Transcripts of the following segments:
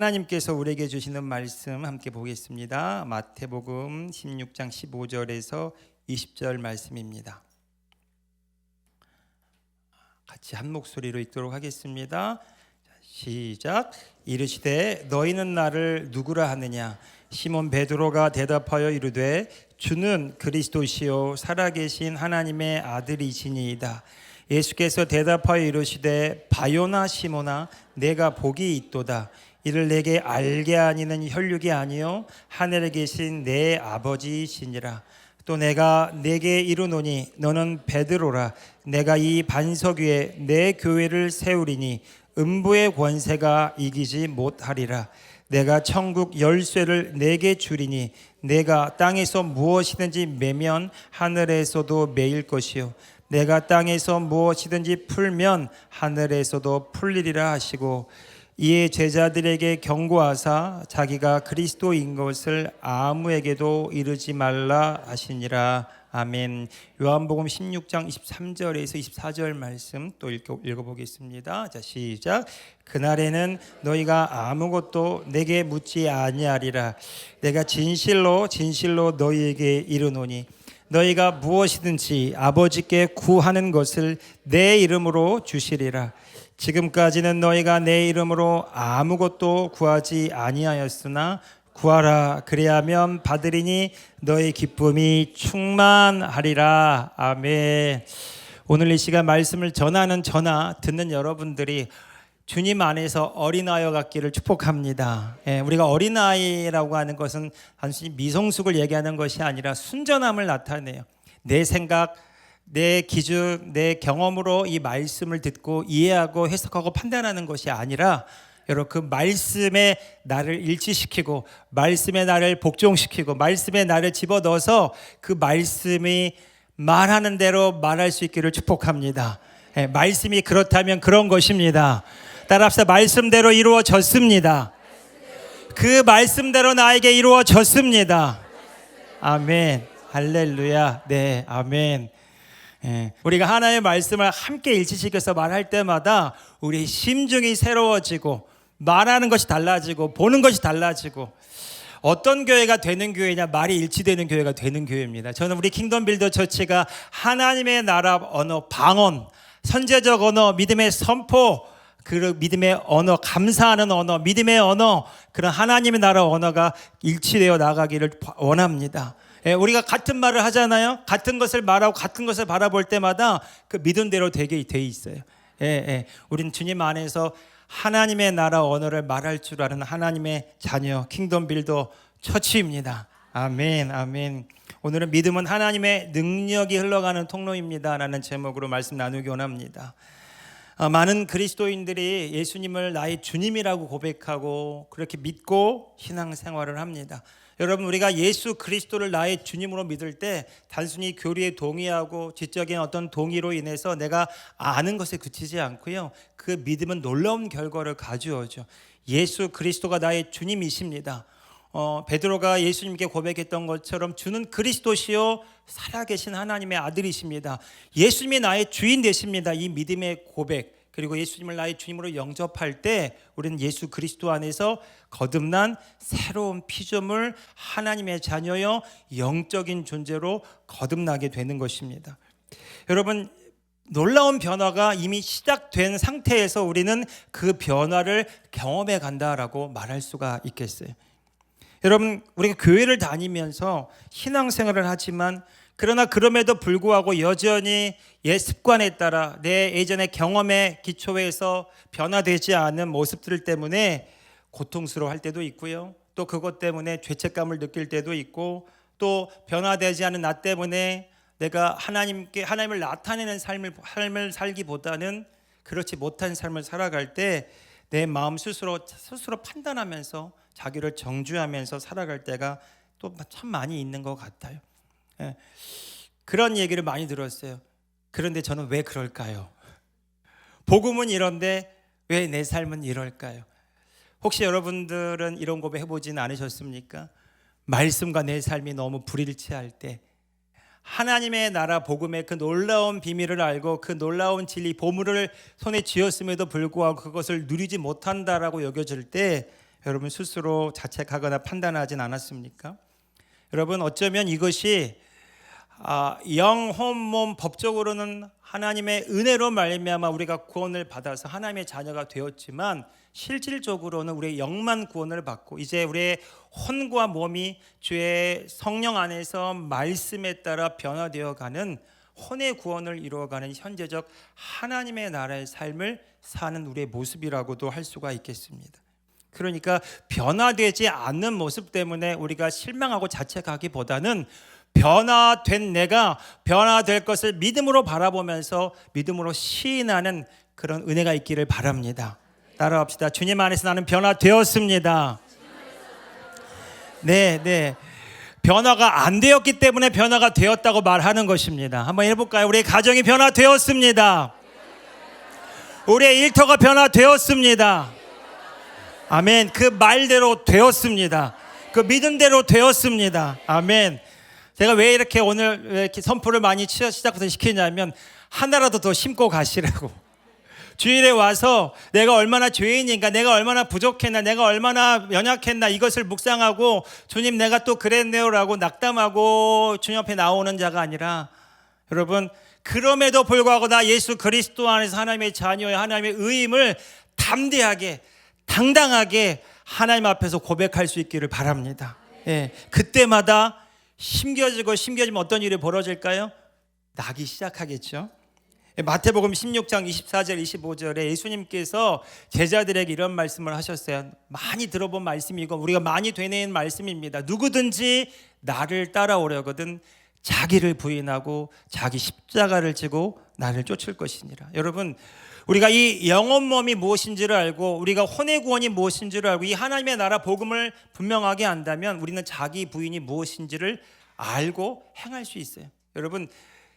하나님께서 우리에게 주시는 말씀 함께 보겠습니다. 마태복음 16장 15절에서 20절 말씀입니다. 같이 한 목소리로 읽도록 하겠습니다. 시작. 이르시되 너희는 나를 누구라 하느냐? 시몬 베드로가 대답하여 이르되 주는 그리스도시요 살아계신 하나님의 아들이시니이다. 예수께서 대답하여 이르시되 바요나 시몬아 내가 복이 있도다. 이를 내게 알게 하니는 혈육이 아니요 하늘에 계신 내 아버지이시니라. 또 내가 내게 이르노니 너는 베드로라. 내가 이 반석 위에 내 교회를 세우리니 음부의 권세가 이기지 못하리라. 내가 천국 열쇠를 내게 주리니 내가 땅에서 무엇이든지 매면 하늘에서도 매일 것이요 내가 땅에서 무엇이든지 풀면 하늘에서도 풀리리라 하시고, 이에 제자들에게 경고하사 자기가 그리스도인 것을 아무에게도 이르지 말라 하시니라. 아멘. 요한복음 16장 23절에서 24절 말씀 또 읽어보겠습니다. 자, 시작. 그날에는 너희가 아무것도 내게 묻지 아니하리라. 내가 진실로 진실로 너희에게 이르노니 너희가 무엇이든지 아버지께 구하는 것을 내 이름으로 주시리라. 지금까지는 너희가 내 이름으로 아무것도 구하지 아니하였으나 구하라 그리하면 받으리니 너희 기쁨이 충만하리라. 아멘. 오늘 이 시간 말씀을 전하는 저나 듣는 여러분들이 주님 안에서 어린아이와 같기를 축복합니다. 우리가 어린아이라고 하는 것은 단순히 미성숙을 얘기하는 것이 아니라 순전함을 나타내요. 내 생각, 내 기준, 내 경험으로 이 말씀을 듣고 이해하고 해석하고 판단하는 것이 아니라 여러분 그 말씀에 나를 일치시키고 말씀에 나를 복종시키고 말씀에 나를 집어넣어서 그 말씀이 말하는 대로 말할 수 있기를 축복합니다. 말씀이 그렇다면 그런 것입니다. 따라합시다. 말씀대로 이루어졌습니다. 그 말씀대로 나에게 이루어졌습니다. 아멘. 할렐루야. 네, 아멘. 우리가 하나님의 말씀을 함께 일치시켜서 말할 때마다 우리 심중이 새로워지고 말하는 것이 달라지고 보는 것이 달라지고, 어떤 교회가 되는 교회냐? 말이 일치되는 교회가 되는 교회입니다. 저는 우리 킹덤 빌더 처치가 하나님의 나라 언어, 방언, 선제적 언어, 믿음의 선포, 그 믿음의 언어, 감사하는 언어, 믿음의 언어, 그런 하나님의 나라 언어가 일치되어 나가기를 원합니다. 우리가 같은 말을 하잖아요. 같은 것을 말하고 같은 것을 바라볼 때마다 그 믿음대로 되게 돼 있어요. 우리는 주님 안에서 하나님의 나라 언어를 말할 줄 아는 하나님의 자녀 킹덤 빌더 처치입니다. 아멘, 아멘. 오늘은 믿음은 하나님의 능력이 흘러가는 통로입니다 라는 제목으로 말씀 나누기 원합니다. 많은 그리스도인들이 예수님을 나의 주님이라고 고백하고 그렇게 믿고 신앙생활을 합니다. 여러분, 우리가 예수 그리스도를 나의 주님으로 믿을 때 단순히 교리에 동의하고 지적인 어떤 동의로 인해서 내가 아는 것에 그치지 않고요, 그 믿음은 놀라운 결과를 가져오죠. 예수 그리스도가 나의 주님이십니다. 베드로가 예수님께 고백했던 것처럼 주는 그리스도시요 살아계신 하나님의 아들이십니다. 예수님이 나의 주인 되십니다. 이 믿음의 고백, 그리고 예수님을 나의 주님으로 영접할 때 우리는 예수 그리스도 안에서 거듭난 새로운 피조물, 하나님의 자녀여 영적인 존재로 거듭나게 되는 것입니다. 여러분, 놀라운 변화가 이미 시작된 상태에서 우리는 그 변화를 경험해 간다라고 말할 수가 있겠어요. 여러분, 우리가 교회를 다니면서 신앙생활을 하지만 그러나 그럼에도 불구하고 여전히 옛 습관에 따라 내 예전의 경험에 기초해서 변화되지 않은 모습들 때문에 고통스러워할 때도 있고요. 또 그것 때문에 죄책감을 느낄 때도 있고, 또 변화되지 않은 나 때문에 내가 하나님을 나타내는 삶을 살기보다는 그렇지 못한 삶을 살아갈 때 내 마음 스스로 판단하면서 자기를 정죄하면서 살아갈 때가 또 참 많이 있는 것 같아요. 그런 얘기를 많이 들었어요. 그런데 저는 왜 그럴까요? 복음은 이런데 왜 내 삶은 이럴까요? 혹시 여러분들은 이런 고백 해보지는 않으셨습니까? 말씀과 내 삶이 너무 불일치할 때, 하나님의 나라 복음의 그 놀라운 비밀을 알고 그 놀라운 진리 보물을 손에 쥐었음에도 불구하고 그것을 누리지 못한다라고 여겨질 때 여러분 스스로 자책하거나 판단하진 않았습니까? 여러분 어쩌면 이것이 영혼몸 법적으로는 하나님의 은혜로 말미암아 우리가 구원을 받아서 하나님의 자녀가 되었지만 실질적으로는 우리의 영만 구원을 받고 이제 우리의 혼과 몸이 주의 성령 안에서 말씀에 따라 변화되어 가는 혼의 구원을 이루어가는 현재적 하나님의 나라의 삶을 사는 우리의 모습이라고도 할 수가 있겠습니다. 그러니까 변화되지 않는 모습 때문에 우리가 실망하고 자책하기보다는 변화된 내가 변화될 것을 믿음으로 바라보면서 믿음으로 시인하는 그런 은혜가 있기를 바랍니다. 따라합시다. 주님 안에서 나는 변화되었습니다. 네. 변화가 안 되었기 때문에 변화가 되었다고 말하는 것입니다. 한번 해볼까요? 우리의 가정이 변화되었습니다. 우리의 일터가 변화되었습니다. 아멘. 그 말대로 되었습니다. 그 믿음대로 되었습니다. 아멘. 제가 왜 이렇게 오늘 이렇게 선포를 많이 시작부터 시키냐면 하나라도 더 심고 가시라고. 주일에 와서 내가 얼마나 죄인인가, 내가 얼마나 부족했나, 내가 얼마나 연약했나 이것을 묵상하고 주님 내가 또 그랬네요라고 낙담하고 주님 앞에 나오는 자가 아니라 여러분 그럼에도 불구하고 나 예수 그리스도 안에서 하나님의 자녀의 하나님의 의임을 담대하게 당당하게 하나님 앞에서 고백할 수 있기를 바랍니다. 예, 그때마다 심겨지면 어떤 일이 벌어질까요? 나기 시작하겠죠. 마태복음 16장 24절 25절에 예수님께서 제자들에게 이런 말씀을 하셨어요. 많이 들어본 말씀이고 우리가 많이 되뇌인 말씀입니다. 누구든지 나를 따라오려거든 자기를 부인하고 자기 십자가를 지고 나를 쫓을 것이니라. 여러분 우리가 이 영혼 몸이 무엇인지를 알고 우리가 혼의 구원이 무엇인지를 알고 이 하나님의 나라 복음을 분명하게 안다면 우리는 자기 부인이 무엇인지를 알고 행할 수 있어요. 여러분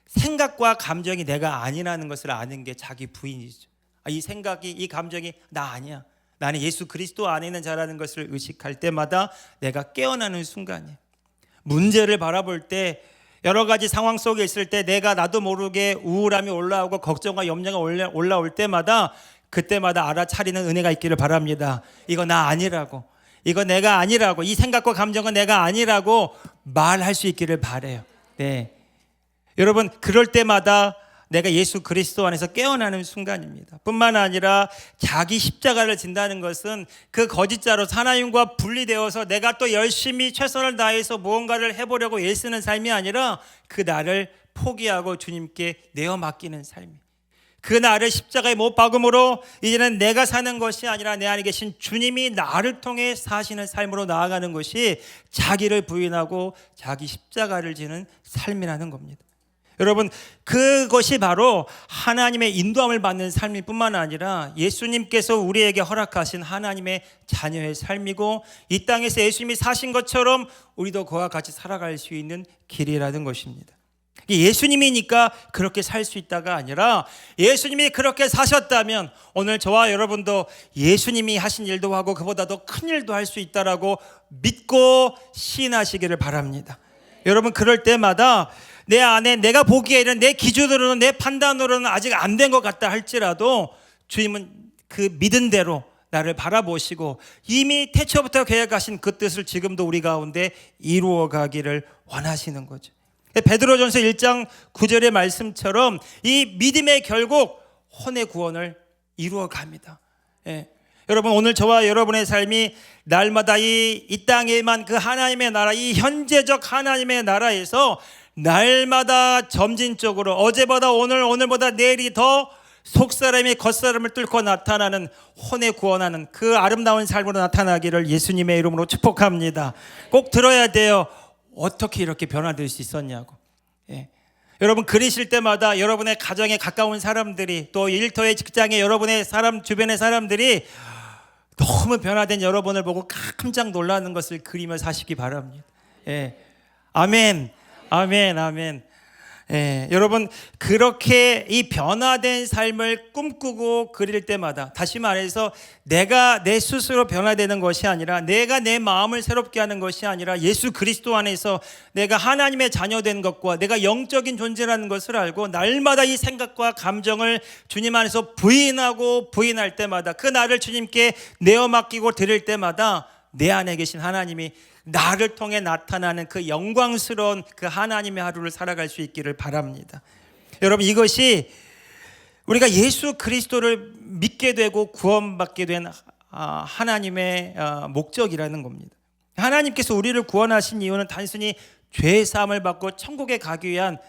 생각과 감정이 내가 아니라는 것을 아는 게 자기 부인이죠. 이 생각이 이 감정이 나 아니야. 나는 예수 그리스도 안에 있는 자라는 것을 의식할 때마다 내가 깨어나는 순간이에요. 문제를 바라볼 때 여러 가지 상황 속에 있을 때 내가 나도 모르게 우울함이 올라오고 걱정과 염려가 올라올 때마다 그때마다 알아차리는 은혜가 있기를 바랍니다. 이거 나 아니라고, 이거 내가 아니라고, 이 생각과 감정은 내가 아니라고 말할 수 있기를 바라요. 네, 여러분 그럴 때마다 내가 예수 그리스도 안에서 깨어나는 순간입니다. 뿐만 아니라 자기 십자가를 진다는 것은 그 거짓자로 하나님과 분리되어서 내가 또 열심히 최선을 다해서 무언가를 해보려고 애쓰는 삶이 아니라 그 나를 포기하고 주님께 내어 맡기는 삶이에요. 그 나를 십자가에 못 박음으로 이제는 내가 사는 것이 아니라 내 안에 계신 주님이 나를 통해 사시는 삶으로 나아가는 것이 자기를 부인하고 자기 십자가를 지는 삶이라는 겁니다. 여러분 그것이 바로 하나님의 인도함을 받는 삶일 뿐만 아니라 예수님께서 우리에게 허락하신 하나님의 자녀의 삶이고 이 땅에서 예수님이 사신 것처럼 우리도 그와 같이 살아갈 수 있는 길이라는 것입니다. 예수님이니까 그렇게 살 수 있다가 아니라 예수님이 그렇게 사셨다면 오늘 저와 여러분도 예수님이 하신 일도 하고 그보다 더 큰 일도 할 수 있다라고 믿고 시인하시기를 바랍니다. 여러분 그럴 때마다 내 안에 내가 보기에는 내 기준으로는 내 판단으로는 아직 안 된 것 같다 할지라도 주님은 그 믿은 대로 나를 바라보시고 이미 태초부터 계획하신 그 뜻을 지금도 우리 가운데 이루어 가기를 원하시는 거죠. 베드로전서 1장 9절의 말씀처럼 이 믿음의 결국 혼의 구원을 이루어 갑니다. 예. 여러분 오늘 저와 여러분의 삶이 날마다 이 땅에만 그 하나님의 나라 이 현재적 하나님의 나라에서 날마다 점진적으로 어제보다 오늘보다 내일이 더 속사람이 겉사람을 뚫고 나타나는 혼의 구원하는 그 아름다운 삶으로 나타나기를 예수님의 이름으로 축복합니다. 꼭 들어야 돼요. 어떻게 이렇게 변화될 수 있었냐고. 예. 여러분 그리실 때마다 여러분의 가정에 가까운 사람들이 또 일터의 직장에 여러분의 주변의 사람들이 너무 변화된 여러분을 보고 깜짝 놀라는 것을 그리며 사시기 바랍니다. 예. 아멘. 아멘. 아멘. 여러분 그렇게 이 변화된 삶을 꿈꾸고 그릴 때마다, 다시 말해서 내가 내 스스로 변화되는 것이 아니라, 내가 내 마음을 새롭게 하는 것이 아니라, 예수 그리스도 안에서 내가 하나님의 자녀된 것과 내가 영적인 존재라는 것을 알고 날마다 이 생각과 감정을 주님 안에서 부인하고 부인할 때마다, 그 나를 주님께 내어 맡기고 드릴 때마다 내 안에 계신 하나님이 나를 통해 나타나는 그 영광스러운 그 하나님의 하루를 살아갈 수 있기를 바랍니다. 여러분, 이것이 우리가 예수 그리스도를 믿게 되고 구원받게 된 하나님의 목적이라는 겁니다. 하나님께서 우리를 구원하신 이유는 단순히 죄 사함을 받고 천국에 가기 위한,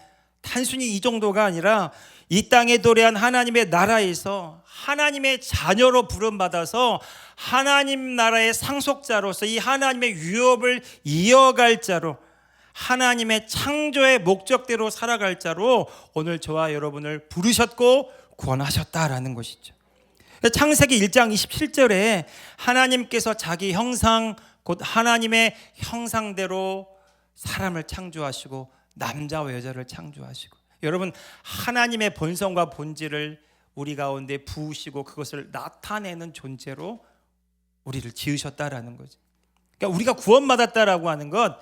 단순히 이 정도가 아니라 이 땅에 도래한 하나님의 나라에서 하나님의 자녀로 부름받아서 하나님 나라의 상속자로서 이 하나님의 유업을 이어갈 자로, 하나님의 창조의 목적대로 살아갈 자로 오늘 저와 여러분을 부르셨고 구원하셨다라는 것이죠. 창세기 1장 27절에 하나님께서 자기 형상, 곧 하나님의 형상대로 사람을 창조하시고 남자와 여자를 창조하시고, 여러분 하나님의 본성과 본질을 우리 가운데 부으시고 그것을 나타내는 존재로 우리를 지으셨다라는 거죠. 그러니까 우리가 구원받았다라고 하는 것,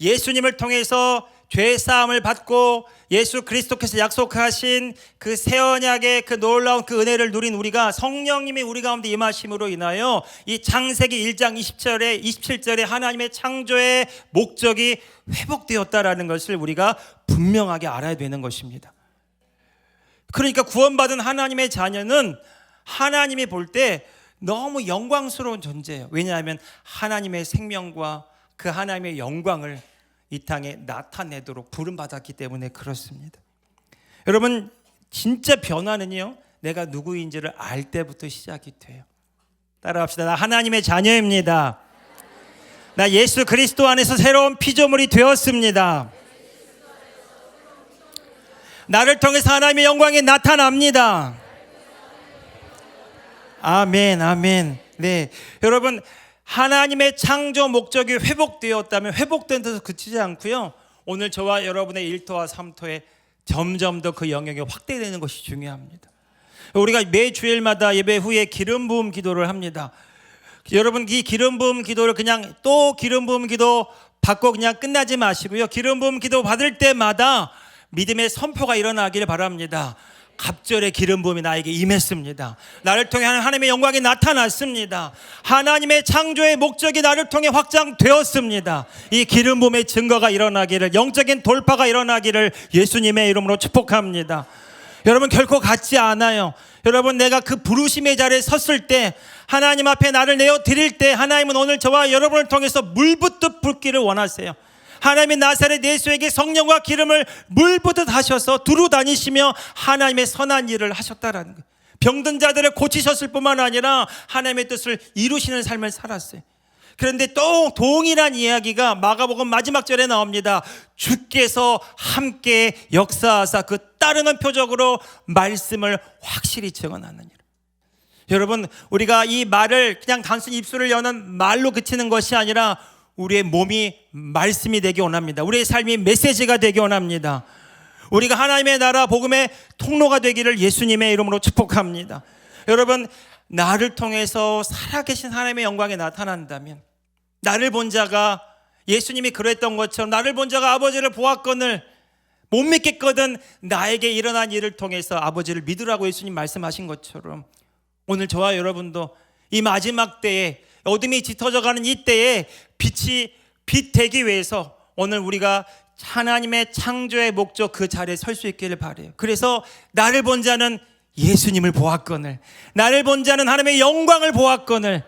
예수님을 통해서 죄 사함을 받고 예수 그리스도께서 약속하신 그 새 언약의 그 놀라운 그 은혜를 누린 우리가, 성령님이 우리 가운데 임하심으로 인하여 이 창세기 1장 27절에 하나님의 창조의 목적이 회복되었다라는 것을 우리가 분명하게 알아야 되는 것입니다. 그러니까 구원받은 하나님의 자녀는 하나님이 볼 때 너무 영광스러운 존재예요. 왜냐하면 하나님의 생명과 그 하나님의 영광을 이 땅에 나타내도록 부름받았기 때문에 그렇습니다. 여러분, 진짜 변화는요, 내가 누구인지를 알 때부터 시작이 돼요. 따라합시다. 나 하나님의 자녀입니다. 나 예수 그리스도 안에서 새로운 피조물이 되었습니다. 나를 통해서 하나님의 영광이 나타납니다. 아멘, 아멘. 네, 여러분, 하나님의 창조 목적이 회복되었다면 회복된 데서 그치지 않고요, 오늘 저와 여러분의 1토와 3토에 점점 더 그 영역이 확대되는 것이 중요합니다. 우리가 매 주일마다 예배 후에 기름 부음 기도를 합니다. 여러분, 이 기름 부음 기도를 그냥 또 기름 부음 기도 받고 그냥 끝나지 마시고요, 기름 부음 기도 받을 때마다 믿음의 선포가 일어나기를 바랍니다. 갑절의 기름 부음이 나에게 임했습니다. 나를 통해 하나님의 영광이 나타났습니다. 하나님의 창조의 목적이 나를 통해 확장되었습니다. 이 기름 부음의 증거가 일어나기를, 영적인 돌파가 일어나기를 예수님의 이름으로 축복합니다. 여러분, 결코 같지 않아요. 여러분, 내가 그 부르심의 자리에 섰을 때, 하나님 앞에 나를 내어 드릴 때, 하나님은 오늘 저와 여러분을 통해서 물붓듯 붓기를 원하세요. 하나님의 나사렛 예수에게 성령과 기름을 물붓듯 하셔서 두루 다니시며 하나님의 선한 일을 하셨다라는 거예요. 병든 자들을 고치셨을 뿐만 아니라 하나님의 뜻을 이루시는 삶을 살았어요. 그런데 또 동일한 이야기가 마가복음 마지막 절에 나옵니다. 주께서 함께 역사하사, 그 따르는 표적으로 말씀을 확실히 증언하느니라. 여러분, 우리가 이 말을 그냥 단순히 입술을 여는 말로 그치는 것이 아니라 우리의 몸이 말씀이 되기 원합니다. 우리의 삶이 메시지가 되기 원합니다. 우리가 하나님의 나라 복음의 통로가 되기를 예수님의 이름으로 축복합니다. 여러분, 나를 통해서 살아계신 하나님의 영광이 나타난다면, 나를 본 자가, 예수님이 그랬던 것처럼 나를 본 자가 아버지를 보았거늘 못 믿겠거든 나에게 일어난 일을 통해서 아버지를 믿으라고 예수님 말씀하신 것처럼, 오늘 저와 여러분도 이 마지막 때에, 어둠이 짙어져가는 이 때에 빛이 빛되기 위해서 오늘 우리가 하나님의 창조의 목적 그 자리에 설 수 있기를 바라요. 그래서 나를 본 자는 예수님을 보았거늘, 나를 본 자는 하나님의 영광을 보았거늘,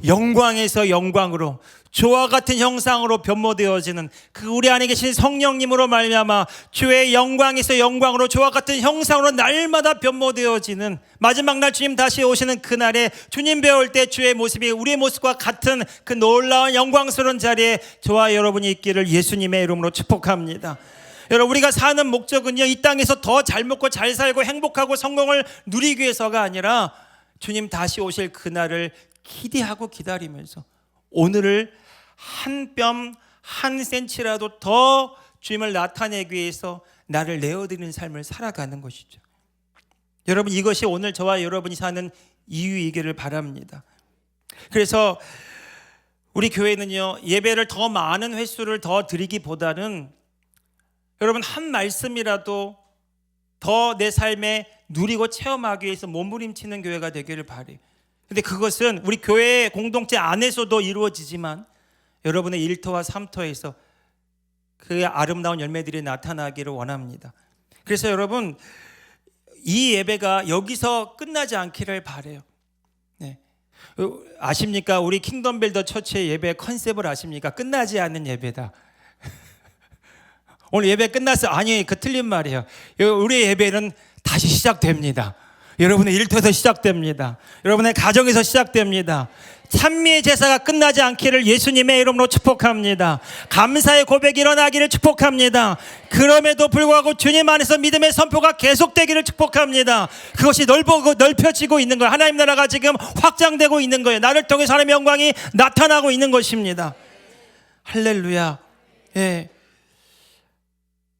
영광에서 영광으로 주와 같은 형상으로 변모되어지는 그 우리 안에 계신 성령님으로 말미암아 주의 영광에서 영광으로 주와 같은 형상으로 날마다 변모되어지는 마지막 날 주님 다시 오시는 그날에 주님 배울 때 주의 모습이 우리의 모습과 같은 그 놀라운 영광스러운 자리에 저와 여러분이 있기를 예수님의 이름으로 축복합니다. 여러분, 우리가 사는 목적은요, 이 땅에서 더 잘 먹고 잘 살고 행복하고 성공을 누리기 위해서가 아니라 주님 다시 오실 그날을 기대하고 기다리면서 오늘을 한 뼘 한 센치라도 더 주님을 나타내기 위해서 나를 내어드리는 삶을 살아가는 것이죠. 여러분, 이것이 오늘 저와 여러분이 사는 이유이기를 바랍니다. 그래서 우리 교회는요, 예배를 더 많은 횟수를 더 드리기보다는 여러분 한 말씀이라도 더 내 삶에 누리고 체험하기 위해서 몸부림치는 교회가 되기를 바라요. 근데 그것은 우리 교회 공동체 안에서도 이루어지지만 여러분의 일터와 삶터에서 그 아름다운 열매들이 나타나기를 원합니다. 그래서 여러분, 이 예배가 여기서 끝나지 않기를 바라요. 네. 아십니까? 우리 킹덤 빌더 처치의 예배 컨셉을 아십니까? 끝나지 않는 예배다. 오늘 예배 끝났어? 아니, 그 틀린 말이에요. 우리 예배는 다시 시작됩니다. 여러분의 일터에서 시작됩니다. 여러분의 가정에서 시작됩니다. 찬미의 제사가 끝나지 않기를 예수님의 이름으로 축복합니다. 감사의 고백이 일어나기를 축복합니다. 그럼에도 불구하고 주님 안에서 믿음의 선포가 계속되기를 축복합니다. 그것이 넓혀지고 있는 거예요. 하나님 나라가 지금 확장되고 있는 거예요. 나를 통해 하나님의 영광이 나타나고 있는 것입니다. 할렐루야. 예.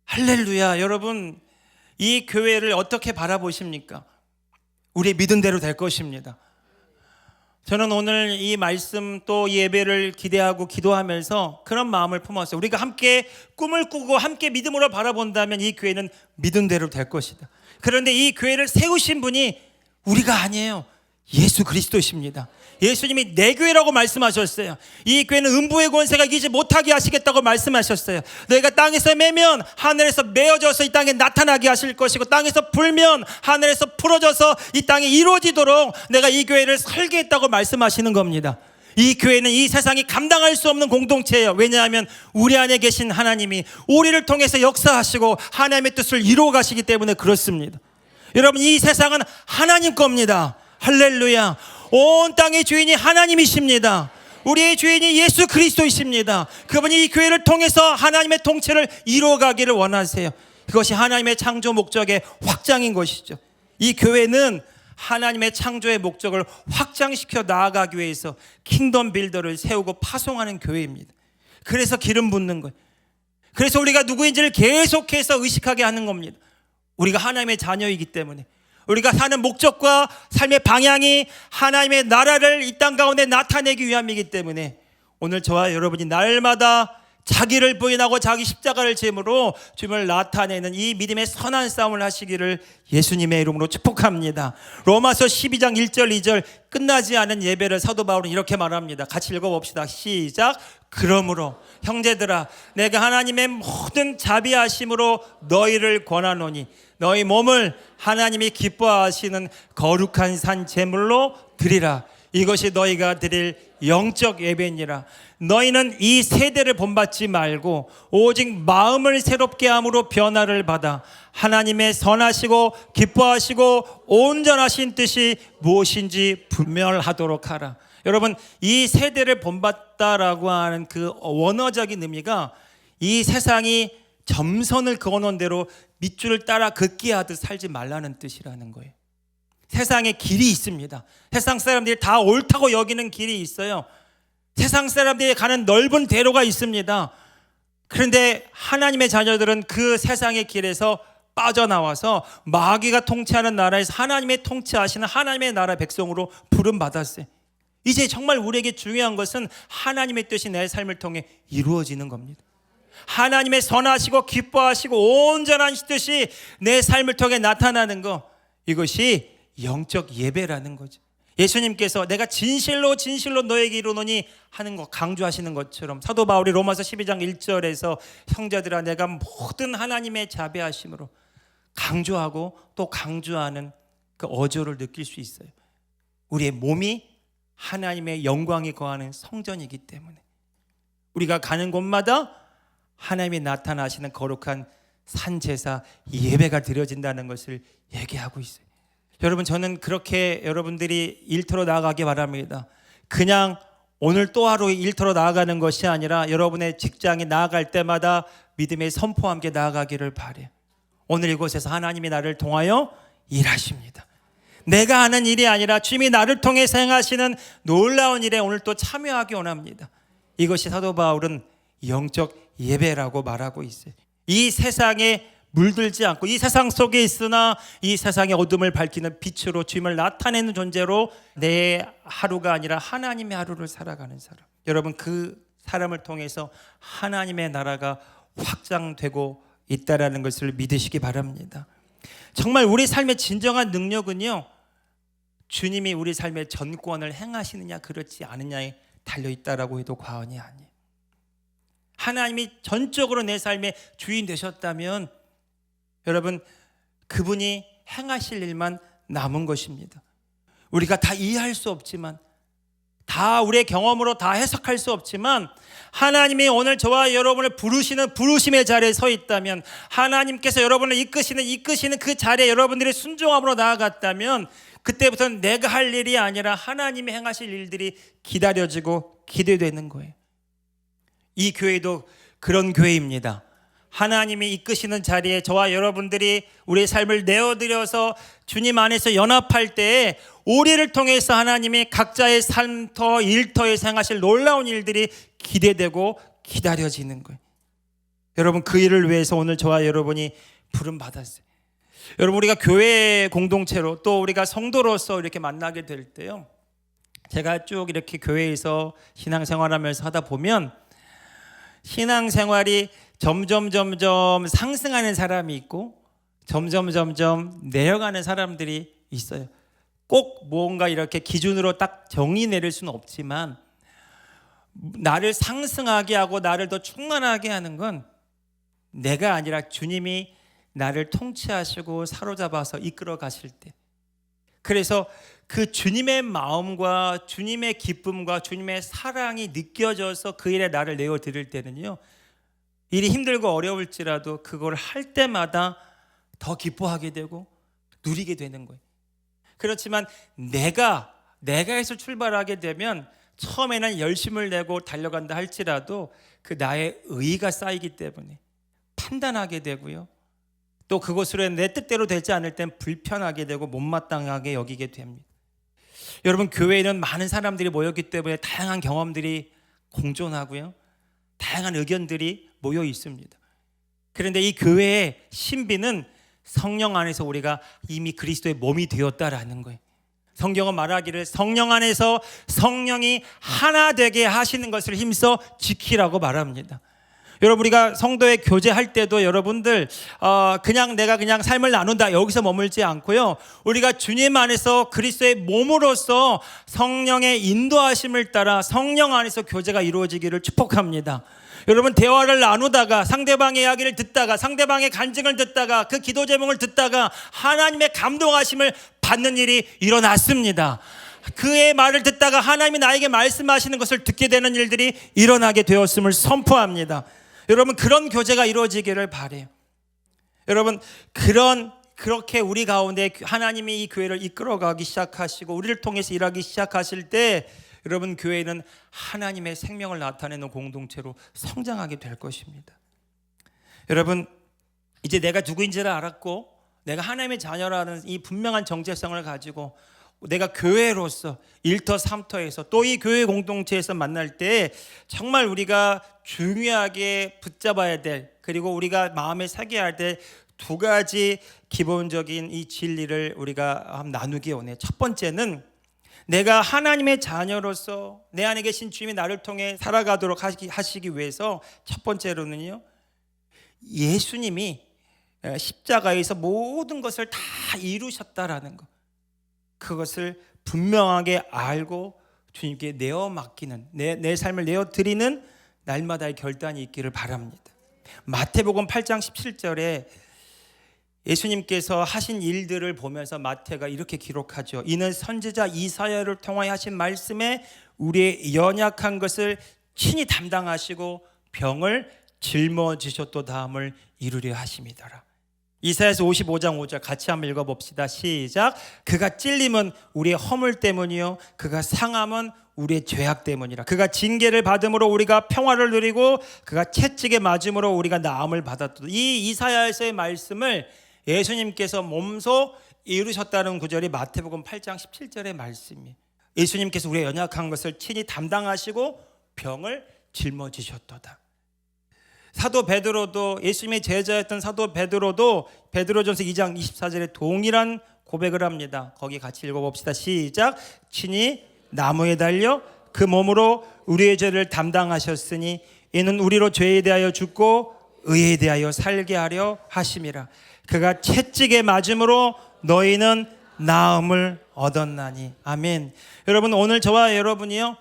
할렐루야. 여러분, 이 교회를 어떻게 바라보십니까? 우리의 믿은 대로 될 것입니다. 저는 오늘 이 말씀 또 예배를 기대하고 기도하면서 그런 마음을 품었어요. 우리가 함께 꿈을 꾸고 함께 믿음으로 바라본다면 이 교회는 믿은 대로 될 것이다. 그런데 이 교회를 세우신 분이 우리가 아니에요. 예수 그리스도십니다. 예수님이 내 교회라고 말씀하셨어요. 이 교회는 음부의 권세가 이기지 못하게 하시겠다고 말씀하셨어요. 너희가 땅에서 매면 하늘에서 메어져서 이 땅에 나타나게 하실 것이고, 땅에서 불면 하늘에서 풀어져서 이 땅에 이루어지도록 내가 이 교회를 설계했다고 말씀하시는 겁니다. 이 교회는 이 세상이 감당할 수 없는 공동체예요. 왜냐하면 우리 안에 계신 하나님이 우리를 통해서 역사하시고 하나님의 뜻을 이루어 가시기 때문에 그렇습니다. 여러분, 이 세상은 하나님 겁니다. 할렐루야. 온 땅의 주인이 하나님이십니다. 우리의 주인이 예수 그리스도이십니다. 그분이 이 교회를 통해서 하나님의 통치를 이루어가기를 원하세요. 그것이 하나님의 창조 목적의 확장인 것이죠. 이 교회는 하나님의 창조의 목적을 확장시켜 나아가기 위해서 킹덤 빌더를 세우고 파송하는 교회입니다. 그래서 기름 붓는 거예요. 그래서 우리가 누구인지를 계속해서 의식하게 하는 겁니다. 우리가 하나님의 자녀이기 때문에, 우리가 사는 목적과 삶의 방향이 하나님의 나라를 이 땅 가운데 나타내기 위함이기 때문에 오늘 저와 여러분이 날마다 자기를 부인하고 자기 십자가를 짐으로 주님을 나타내는 이 믿음의 선한 싸움을 하시기를 예수님의 이름으로 축복합니다. 로마서 12장 1절 2절 끝나지 않은 예배를 사도 바울은 이렇게 말합니다. 같이 읽어봅시다. 시작. 그러므로 형제들아, 내가 하나님의 모든 자비하심으로 너희를 권하노니 너희 몸을 하나님이 기뻐하시는 거룩한 산 제물로 드리라. 이것이 너희가 드릴 영적 예배니라. 너희는 이 세대를 본받지 말고 오직 마음을 새롭게 함으로 변화를 받아 하나님의 선하시고 기뻐하시고 온전하신 뜻이 무엇인지 분별하도록 하라. 여러분, 이 세대를 본받다라고 하는 그 원어적인 의미가 이 세상이 점선을 그어놓은 대로 밑줄을 따라 걷기 하듯 살지 말라는 뜻이라는 거예요. 세상에 길이 있습니다. 세상 사람들이 다 옳다고 여기는 길이 있어요. 세상 사람들이 가는 넓은 대로가 있습니다. 그런데 하나님의 자녀들은 그 세상의 길에서 빠져나와서 마귀가 통치하는 나라에서 하나님의 통치하시는 하나님의 나라 백성으로 부름받았어요. 이제 정말 우리에게 중요한 것은 하나님의 뜻이 내 삶을 통해 이루어지는 겁니다. 하나님의 선하시고 기뻐하시고 온전한 뜻이 내 삶을 통해 나타나는 것, 이것이 영적 예배라는 거죠. 예수님께서 내가 진실로 너에게 이르노니 하는 거 강조하시는 것처럼 사도 바울이 로마서 12장 1절에서 형제들아 내가 모든 하나님의 자비하심으로 강조하고 또 강조하는 그 어조를 느낄 수 있어요. 우리의 몸이 하나님의 영광이 거하는 성전이기 때문에 우리가 가는 곳마다 하나님이 나타나시는 거룩한 산제사 예배가 드려진다는 것을 얘기하고 있어요. 여러분, 저는 그렇게 여러분들이 일터로 나아가기 바랍니다. 그냥 오늘 또 하루 일터로 나아가는 것이 아니라 여러분의 직장에 나아갈 때마다 믿음의 선포와 함께 나아가기를 바라요. 오늘 이곳에서 하나님이 나를 통하여 일하십니다. 내가 하는 일이 아니라 주님이 나를 통해 행하시는 놀라운 일에 오늘 또 참여하기 원합니다. 이것이 사도 바울은 영적 예배라고 말하고 있어요. 이 세상의 물들지 않고 이 세상 속에 있으나 이 세상의 어둠을 밝히는 빛으로 주님을 나타내는 존재로 내 하루가 아니라 하나님의 하루를 살아가는 사람. 여러분, 그 사람을 통해서 하나님의 나라가 확장되고 있다라는 것을 믿으시기 바랍니다. 정말 우리 삶의 진정한 능력은요, 주님이 우리 삶의 전권을 행하시느냐 그렇지 않느냐에 달려있다라고 해도 과언이 아니에요. 하나님이 전적으로 내 삶의 주인 되셨다면 여러분, 그분이 행하실 일만 남은 것입니다. 우리가 다 이해할 수 없지만, 다 우리의 경험으로 다 해석할 수 없지만, 하나님이 오늘 저와 여러분을 부르시는 부르심의 자리에 서 있다면, 하나님께서 여러분을 이끄시는 그 자리에 여러분들이 순종함으로 나아갔다면, 그때부터는 내가 할 일이 아니라 하나님이 행하실 일들이 기다려지고 기대되는 거예요. 이 교회도 그런 교회입니다. 하나님이 이끄시는 자리에 저와 여러분들이 우리의 삶을 내어드려서 주님 안에서 연합할 때에 우리를 통해서 하나님이 각자의 삶터 일터에서 행하실 놀라운 일들이 기대되고 기다려지는 거예요. 여러분, 그 일을 위해서 오늘 저와 여러분이 부름받았어요. 여러분, 우리가 교회 공동체로 또 우리가 성도로서 이렇게 만나게 될 때요, 제가 쭉 이렇게 교회에서 신앙생활하면서 하다 보면 신앙생활이 점점 상승하는 사람이 있고 점점 내려가는 사람들이 있어요. 꼭 뭔가 이렇게 기준으로 딱 정의 내릴 수는 없지만, 나를 상승하게 하고 나를 더 충만하게 하는 건 내가 아니라 주님이 나를 통치하시고 사로잡아서 이끌어 가실 때, 그래서 그 주님의 마음과 주님의 기쁨과 주님의 사랑이 느껴져서 그 일에 나를 내어드릴 때는요, 일이 힘들고 어려울지라도 그걸 할 때마다 더 기뻐하게 되고 누리게 되는 거예요. 그렇지만 내가 해서 출발하게 되면 처음에는 열심을 내고 달려간다 할지라도 그 나의 의의가 쌓이기 때문에 판단하게 되고요, 또 그것으로 내 뜻대로 되지 않을 땐 불편하게 되고 못마땅하게 여기게 됩니다. 여러분, 교회에는 많은 사람들이 모였기 때문에 다양한 경험들이 공존하고요, 다양한 의견들이 모여 있습니다. 그런데 이 교회의 신비는 성령 안에서 우리가 이미 그리스도의 몸이 되었다라는 거예요. 성경은 말하기를 성령 안에서 성령이 하나 되게 하시는 것을 힘써 지키라고 말합니다. 여러분, 우리가 성도의 교제할 때도 여러분들 그냥 내가 그냥 삶을 나눈다 여기서 머물지 않고요, 우리가 주님 안에서 그리스도의 몸으로서 성령의 인도하심을 따라 성령 안에서 교제가 이루어지기를 축복합니다. 여러분, 대화를 나누다가 상대방의 이야기를 듣다가 상대방의 간증을 듣다가 그 기도 제목을 듣다가 하나님의 감동하심을 받는 일이 일어났습니다. 그의 말을 듣다가 하나님이 나에게 말씀하시는 것을 듣게 되는 일들이 일어나게 되었음을 선포합니다. 여러분, 그런 교제가 이루어지기를 바라요. 여러분, 그렇게 우리 가운데 하나님이 이 교회를 이끌어가기 시작하시고 우리를 통해서 일하기 시작하실 때, 여러분, 교회는 하나님의 생명을 나타내는 공동체로 성장하게 될 것입니다. 여러분, 이제 내가 누구인지를 알았고 내가 하나님의 자녀라는 이 분명한 정체성을 가지고 내가 교회로서 1터 3터에서 또 이 교회 공동체에서 만날 때 정말 우리가 중요하게 붙잡아야 될, 그리고 우리가 마음에 새겨야 할 때 두 가지 기본적인 이 진리를 우리가 나누기 원해요. 첫 번째는 내가 하나님의 자녀로서 내 안에 계신 주님이 나를 통해 살아가도록 하시기 위해서 첫 번째로는요, 예수님이 십자가에서 모든 것을 다 이루셨다라는 것, 그것을 분명하게 알고 주님께 내어 맡기는, 내 삶을 내어 드리는 날마다의 결단이 있기를 바랍니다. 마태복음 8장 17절에 예수님께서 하신 일들을 보면서 마태가 이렇게 기록하죠. 이는 선지자 이사야를 통하여 하신 말씀에 우리의 연약한 것을 친히 담당하시고 병을 짊어지셨도다함을 이루려 하심이더라. 이사야서 55장 5절 같이 한번 읽어봅시다. 시작. 그가 찔림은 우리의 허물 때문이요 그가 상함은 우리의 죄악 때문이라. 그가 징계를 받음으로 우리가 평화를 누리고 그가 채찍에 맞음으로 우리가 나음을 받았도다. 이 이사야서의 말씀을 예수님께서 몸소 이루셨다는 구절이 마태복음 8장 17절의 말씀이에요. 예수님께서 우리의 연약한 것을 친히 담당하시고 병을 짊어지셨도다. 사도 베드로도, 예수님의 제자였던 사도 베드로도 베드로전서 2장 24절에 동일한 고백을 합니다. 거기 같이 읽어봅시다. 시작. 친히 나무에 달려 그 몸으로 우리의 죄를 담당하셨으니 이는 우리로 죄에 대하여 죽고 의에 대하여 살게 하려 하심이라. 그가 채찍에 맞음으로 너희는 나음을 얻었나니. 아멘. 여러분, 오늘 저와 여러분이요,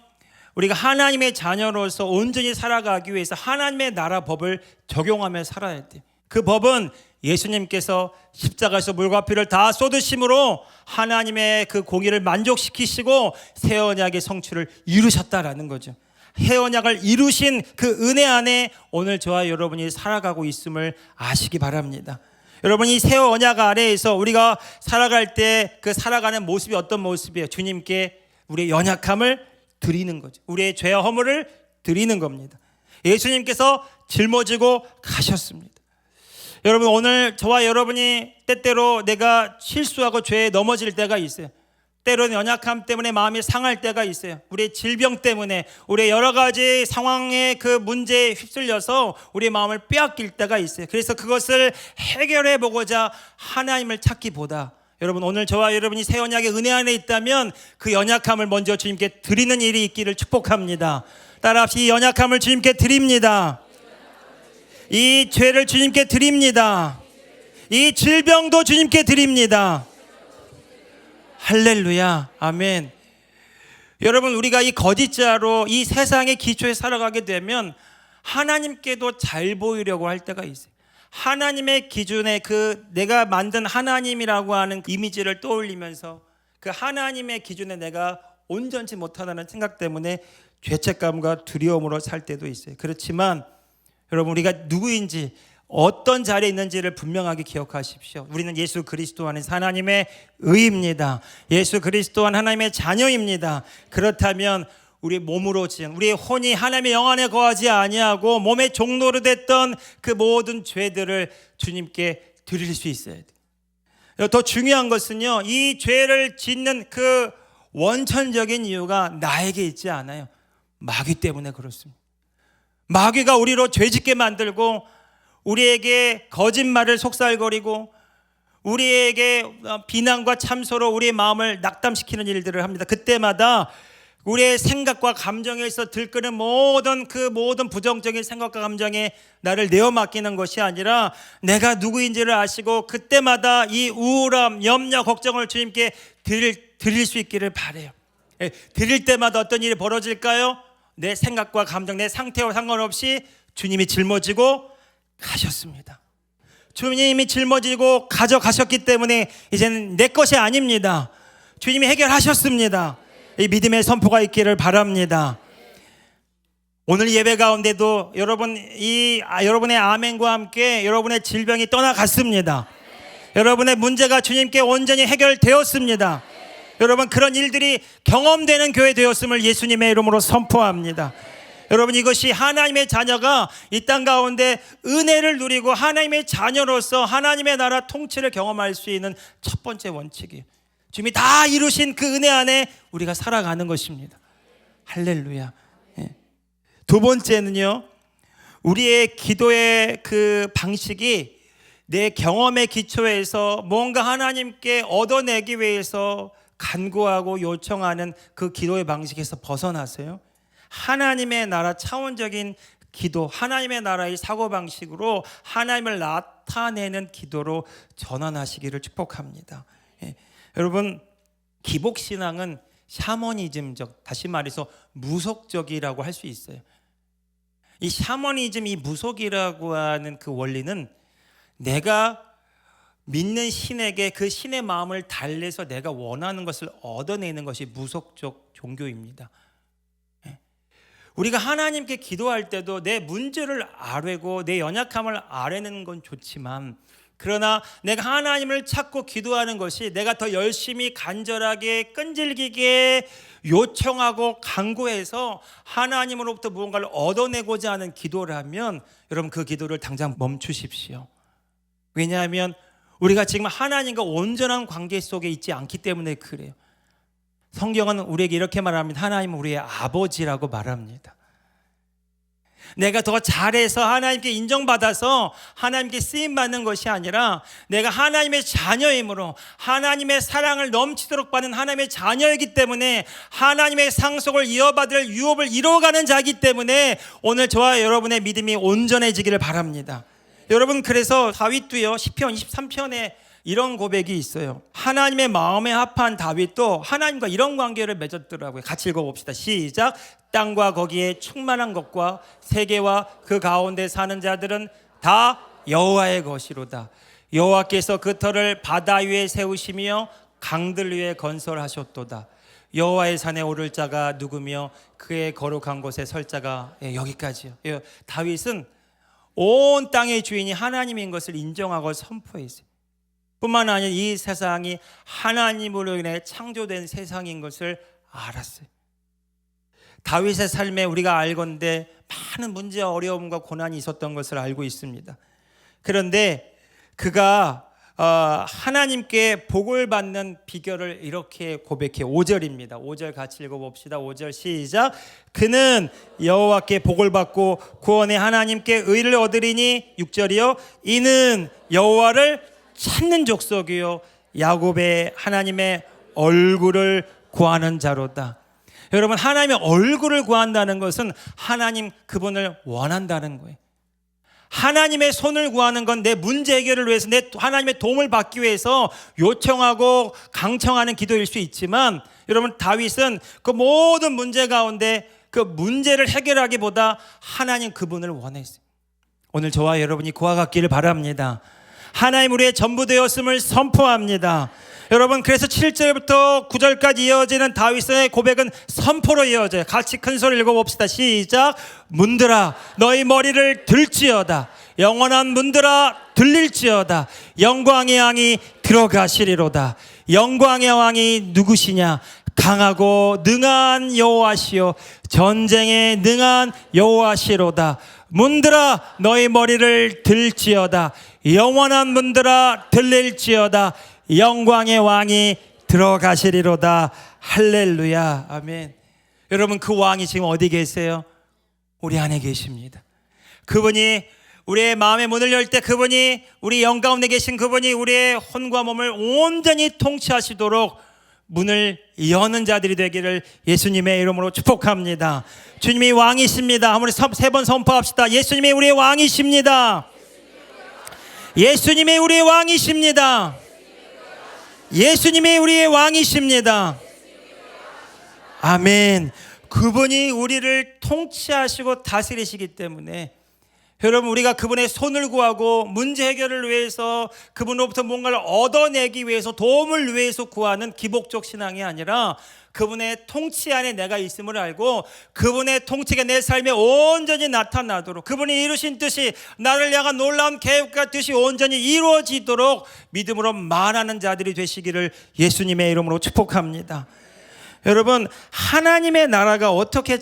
우리가 하나님의 자녀로서 온전히 살아가기 위해서 하나님의 나라 법을 적용하며 살아야 돼요. 그 법은 예수님께서 십자가에서 물과 피를 다 쏟으심으로 하나님의 그 공의를 만족시키시고 새 언약의 성취를 이루셨다라는 거죠. 새 언약을 이루신 그 은혜 안에 오늘 저와 여러분이 살아가고 있음을 아시기 바랍니다. 여러분, 이 새 언약 아래에서 우리가 살아갈 때 그 살아가는 모습이 어떤 모습이에요? 주님께 우리의 연약함을 드리는 거죠. 우리의 죄와 허물을 드리는 겁니다. 예수님께서 짊어지고 가셨습니다. 여러분, 오늘 저와 여러분이 때때로 내가 실수하고 죄에 넘어질 때가 있어요. 때로는 연약함 때문에 마음이 상할 때가 있어요. 우리의 질병 때문에, 우리의 여러 가지 상황의 그 문제에 휩쓸려서 우리의 마음을 빼앗길 때가 있어요. 그래서 그것을 해결해 보고자 하나님을 찾기보다, 여러분, 오늘 저와 여러분이 새 언약의 은혜 안에 있다면 그 연약함을 먼저 주님께 드리는 일이 있기를 축복합니다. 따라합시다. 이 연약함을 주님께 드립니다. 이 죄를 주님께 드립니다. 이 질병도 주님께 드립니다. 할렐루야. 아멘. 여러분, 우리가 이 거짓자로 이 세상의 기초에 살아가게 되면 하나님께도 잘 보이려고 할 때가 있어요. 하나님의 기준에 그 내가 만든 하나님이라고 하는 이미지를 떠올리면서 그 하나님의 기준에 내가 온전치 못하다는 생각 때문에 죄책감과 두려움으로 살 때도 있어요. 그렇지만 여러분, 우리가 누구인지, 어떤 자리에 있는지를 분명하게 기억하십시오. 우리는 예수 그리스도 안에서 하나님의 의입니다. 예수 그리스도 안 하나님의 자녀입니다. 그렇다면 우리 몸으로 지은, 우리의 혼이 하나님의 영 안에 거하지 아니하고 몸의 종로로 됐던 그 모든 죄들을 주님께 드릴 수 있어야 돼요. 더 중요한 것은요, 이 죄를 짓는 그 원천적인 이유가 나에게 있지 않아요. 마귀 때문에 그렇습니다. 마귀가 우리로 죄짓게 만들고 우리에게 거짓말을 속살거리고 우리에게 비난과 참소로 우리의 마음을 낙담시키는 일들을 합니다. 그때마다 우리의 생각과 감정에서 들끓는 모든 부정적인 생각과 감정에 나를 내어 맡기는 것이 아니라 내가 누구인지를 아시고 그때마다 이 우울함, 염려, 걱정을 주님께 드릴 수 있기를 바라요. 드릴 때마다 어떤 일이 벌어질까요? 내 생각과 감정, 내 상태와 상관없이 주님이 짊어지고 가셨습니다. 주님이 짊어지고 가져가셨기 때문에 이제는 내 것이 아닙니다. 주님이 해결하셨습니다. 이 믿음의 선포가 있기를 바랍니다. 오늘 예배 가운데도 여러분의 아멘과 함께 여러분의 질병이 떠나갔습니다. 여러분의 문제가 주님께 온전히 해결되었습니다. 여러분, 그런 일들이 경험되는 교회 되었음을 예수님의 이름으로 선포합니다. 여러분, 이것이 하나님의 자녀가 이 땅 가운데 은혜를 누리고 하나님의 자녀로서 하나님의 나라 통치를 경험할 수 있는 첫 번째 원칙이에요. 주님이 다 이루신 그 은혜 안에 우리가 살아가는 것입니다. 할렐루야. 두 번째는요, 우리의 기도의 그 방식이 내 경험의 기초에서 뭔가 하나님께 얻어내기 위해서 간구하고 요청하는 그 기도의 방식에서 벗어나서요, 하나님의 나라 차원적인 기도, 하나님의 나라의 사고방식으로 하나님을 나타내는 기도로 전환하시기를 축복합니다. 여러분, 기복신앙은 샤머니즘적, 다시 말해서 무속적이라고 할 수 있어요. 이 샤머니즘, 이 무속이라고 하는 그 원리는 내가 믿는 신에게 그 신의 마음을 달래서 내가 원하는 것을 얻어내는 것이 무속적 종교입니다. 우리가 하나님께 기도할 때도 내 문제를 아뢰고 내 연약함을 아뢰는 건 좋지만, 그러나 내가 하나님을 찾고 기도하는 것이 내가 더 열심히 간절하게 끈질기게 요청하고 간구해서 하나님으로부터 무언가를 얻어내고자 하는 기도라면 여러분, 그 기도를 당장 멈추십시오. 왜냐하면 우리가 지금 하나님과 온전한 관계 속에 있지 않기 때문에 그래요. 성경은 우리에게 이렇게 말합니다. 하나님은 우리의 아버지라고 말합니다. 내가 더 잘해서 하나님께 인정받아서 하나님께 쓰임받는 것이 아니라 내가 하나님의 자녀이므로 하나님의 사랑을 넘치도록 받는 하나님의 자녀이기 때문에 하나님의 상속을 이어받을 유업을 이루어가는 자이기 때문에 오늘 저와 여러분의 믿음이 온전해지기를 바랍니다. 여러분, 그래서 다윗도요, 시편 23편에 이런 고백이 있어요. 하나님의 마음에 합한 다윗도 하나님과 이런 관계를 맺었더라고요. 같이 읽어봅시다. 시작. 땅과 거기에 충만한 것과 세계와 그 가운데 사는 자들은 다 여호와의 것이로다. 여호와께서 그 터를 바다 위에 세우시며 강들 위에 건설하셨도다. 여호와의 산에 오를 자가 누구며 그의 거룩한 곳에 설 자가, 여기까지요. 다윗은 온 땅의 주인이 하나님인 것을 인정하고 선포했어요. 뿐만 아니라 이 세상이 하나님으로 인해 창조된 세상인 것을 알았어요. 다윗의 삶에 우리가 알건대 많은 문제와 어려움과 고난이 있었던 것을 알고 있습니다. 그런데 그가 하나님께 복을 받는 비결을 이렇게 고백해. 5절입니다. 5절 같이 읽어봅시다. 5절 시작. 그는 여호와께 복을 받고 구원의 하나님께 의를 얻으리니, 6절이요, 이는 여호와를 찾는 족속이요 야곱의 하나님의 얼굴을 구하는 자로다. 여러분, 하나님의 얼굴을 구한다는 것은 하나님 그분을 원한다는 거예요. 하나님의 손을 구하는 건 내 문제 해결을 위해서, 내 하나님의 도움을 받기 위해서 요청하고 강청하는 기도일 수 있지만, 여러분, 다윗은 그 모든 문제 가운데 그 문제를 해결하기보다 하나님 그분을 원했어요. 오늘 저와 여러분이 그와 같기를 바랍니다. 하나님 우리의 전부 되었음을 선포합니다. 여러분, 그래서 7절부터 9절까지 이어지는 다윗의 고백은 선포로 이어져요. 같이 큰 소리 읽어봅시다. 시작. 문들아 너희 머리를 들지어다. 영원한 문들아 들릴지어다. 영광의 왕이 들어가시리로다. 영광의 왕이 누구시냐? 강하고 능한 여호와시요 전쟁에 능한 여호와시로다. 문들아 너희 머리를 들지어다. 영원한 문들아 들릴지어다. 영광의 왕이 들어가시리로다. 할렐루야. 아멘. 여러분, 그 왕이 지금 어디 계세요? 우리 안에 계십니다. 그분이 우리의 마음의 문을 열 때, 그분이 우리 영 가운데 계신 그분이 우리의 혼과 몸을 온전히 통치하시도록 문을 여는 자들이 되기를 예수님의 이름으로 축복합니다. 주님이 왕이십니다. 한번 세 번 선포합시다. 예수님이 우리의 왕이십니다. 예수님이 우리의 왕이십니다. 예수님이 우리의 왕이십니다. 아멘. 그분이 우리를 통치하시고 다스리시기 때문에, 여러분, 우리가 그분의 손을 구하고 문제 해결을 위해서 그분으로부터 뭔가를 얻어내기 위해서, 도움을 위해서 구하는 기복적 신앙이 아니라 그분의 통치 안에 내가 있음을 알고 그분의 통치가 내 삶에 온전히 나타나도록, 그분이 이루신 뜻이 나를 향한 놀라운 계획과 뜻이 온전히 이루어지도록 믿음으로 말하는 자들이 되시기를 예수님의 이름으로 축복합니다. 여러분, 하나님의 나라가 어떻게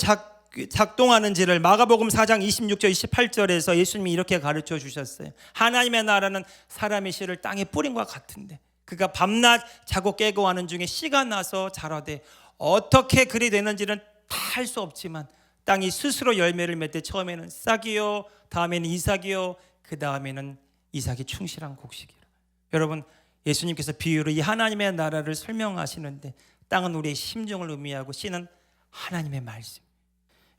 작동하는지를 마가복음 4장 26절 28절에서 예수님이 이렇게 가르쳐 주셨어요. 하나님의 나라는 사람의 씨를 땅에 뿌린 것 같은데 그가 밤낮 자고 깨고 하는 중에 씨가 나서 자라되, 어떻게 그리 되는지는 다 알 수 없지만 땅이 스스로 열매를 맺되 처음에는 싹이요, 다음에는 이삭이요, 그 다음에는 이삭이 충실한 곡식이라. 여러분, 예수님께서 비유로 이 하나님의 나라를 설명하시는데, 땅은 우리의 심정을 의미하고 씨는 하나님의 말씀.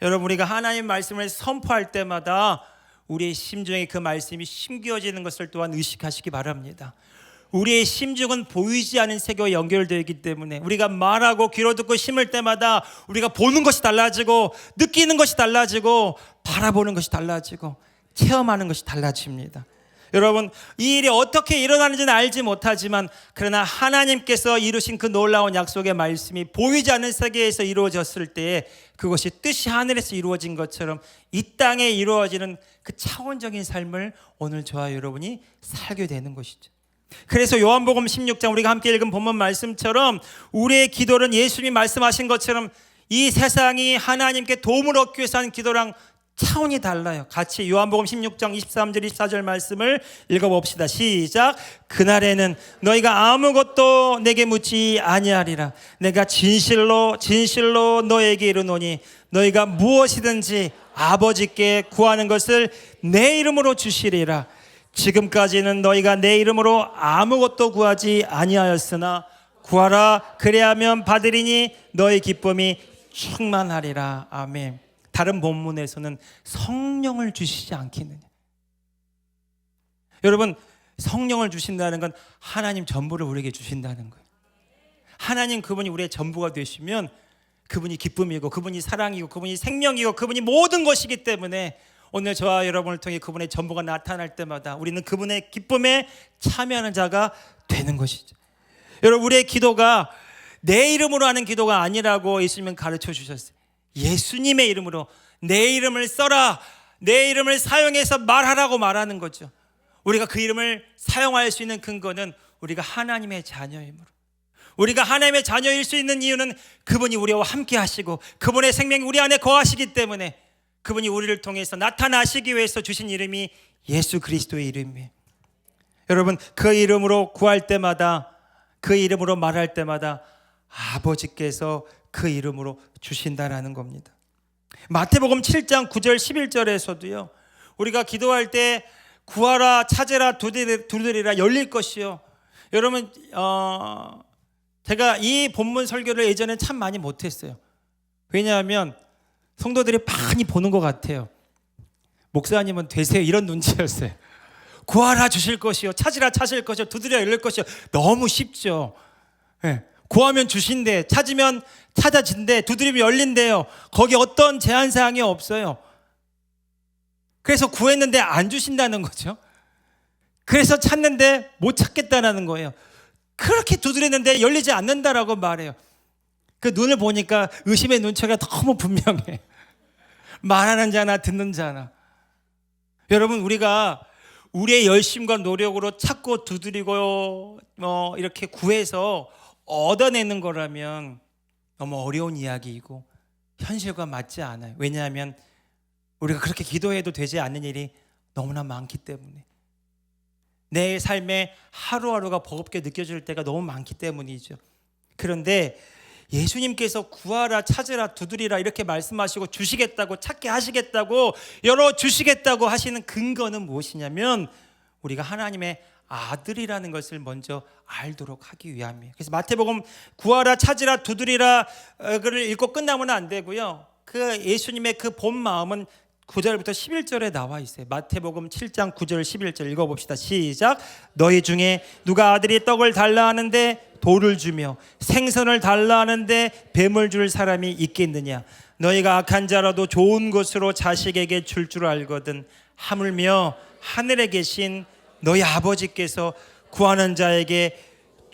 여러분, 우리가 하나님의 말씀을 선포할 때마다 우리의 심정에 그 말씀이 심겨지는 것을 또한 의식하시기 바랍니다. 우리의 심중은 보이지 않는 세계와 연결되어 있기 때문에 우리가 말하고 귀로 듣고 심을 때마다 우리가 보는 것이 달라지고, 느끼는 것이 달라지고, 바라보는 것이 달라지고, 체험하는 것이 달라집니다. 여러분, 이 일이 어떻게 일어나는지는 알지 못하지만, 그러나 하나님께서 이루신 그 놀라운 약속의 말씀이 보이지 않는 세계에서 이루어졌을 때에 그것이 뜻이 하늘에서 이루어진 것처럼 이 땅에 이루어지는 그 차원적인 삶을 오늘 저와 여러분이 살게 되는 것이죠. 그래서 요한복음 16장 우리가 함께 읽은 본문 말씀처럼 우리의 기도는 예수님이 말씀하신 것처럼 이 세상이 하나님께 도움을 얻기 위해서 하는 기도랑 차원이 달라요. 같이 요한복음 16장 23절 24절 말씀을 읽어봅시다. 시작. 그날에는 너희가 아무것도 내게 묻지 아니하리라. 내가 진실로 진실로 너에게 이르노니 너희가 무엇이든지 아버지께 구하는 것을 내 이름으로 주시리라. 지금까지는 너희가 내 이름으로 아무것도 구하지 아니하였으나 구하라 그리하면 받으리니 너희 기쁨이 충만하리라. 아멘. 다른 본문에서는 성령을 주시지 않겠느냐. 여러분, 성령을 주신다는 건 하나님 전부를 우리에게 주신다는 거예요. 하나님 그분이 우리의 전부가 되시면 그분이 기쁨이고 그분이 사랑이고 그분이 생명이고 그분이 모든 것이기 때문에 오늘 저와 여러분을 통해 그분의 전부가 나타날 때마다 우리는 그분의 기쁨에 참여하는 자가 되는 것이죠. 여러분, 우리의 기도가 내 이름으로 하는 기도가 아니라고 예수님은 가르쳐 주셨어요. 예수님의 이름으로 내 이름을 써라, 내 이름을 사용해서 말하라고 말하는 거죠. 우리가 그 이름을 사용할 수 있는 근거는 우리가 하나님의 자녀이므로, 우리가 하나님의 자녀일 수 있는 이유는 그분이 우리와 함께 하시고 그분의 생명이 우리 안에 거하시기 때문에 그분이 우리를 통해서 나타나시기 위해서 주신 이름이 예수 그리스도의 이름이에요. 여러분, 그 이름으로 구할 때마다, 그 이름으로 말할 때마다 아버지께서 그 이름으로 주신다라는 겁니다. 마태복음 7장 9절 11절에서도요, 우리가 기도할 때 구하라 찾으라 두드리라 열릴 것이요. 여러분, 제가 이 본문 설교를 예전에 참 많이 못했어요. 왜냐하면 성도들이 많이 보는 것 같아요. 목사님은 되세요 이런 눈치였어요. 구하라 주실 것이요, 찾으라 찾을 것이요, 두드려 열릴 것이요. 너무 쉽죠. 네. 구하면 주신대, 찾으면 찾아진대, 두드리면 열린대요. 거기 어떤 제한 사항이 없어요. 그래서 구했는데 안 주신다는 거죠. 그래서 찾는데 못 찾겠다는 거예요. 그렇게 두드렸는데 열리지 않는다라고 말해요. 그 눈을 보니까 의심의 눈초리가 너무 분명해. 말하는 자나 듣는 자나. 여러분, 우리가 우리의 열심과 노력으로 찾고 두드리고 이렇게 구해서 얻어내는 거라면 너무 어려운 이야기이고 현실과 맞지 않아요. 왜냐하면 우리가 그렇게 기도해도 되지 않는 일이 너무나 많기 때문에, 내 삶에 하루하루가 버겁게 느껴질 때가 너무 많기 때문이죠. 그런데 예수님께서 구하라 찾으라 두드리라 이렇게 말씀하시고 주시겠다고, 찾게 하시겠다고, 열어주시겠다고 하시는 근거는 무엇이냐면 우리가 하나님의 아들이라는 것을 먼저 알도록 하기 위함이에요. 그래서 마태복음 구하라 찾으라 두드리라 를 읽고 끝나면 안 되고요, 그 예수님의 그 본 마음은 9절부터 11절에 나와 있어요. 마태복음 7장 9절 11절 읽어봅시다. 시작. 너희 중에 누가 아들이 떡을 달라 하는데 돌을 주며 생선을 달라 하는데 뱀을 줄 사람이 있겠느냐. 너희가 악한 자라도 좋은 것으로 자식에게 줄 줄 알거든 하물며 하늘에 계신 너희 아버지께서 구하는 자에게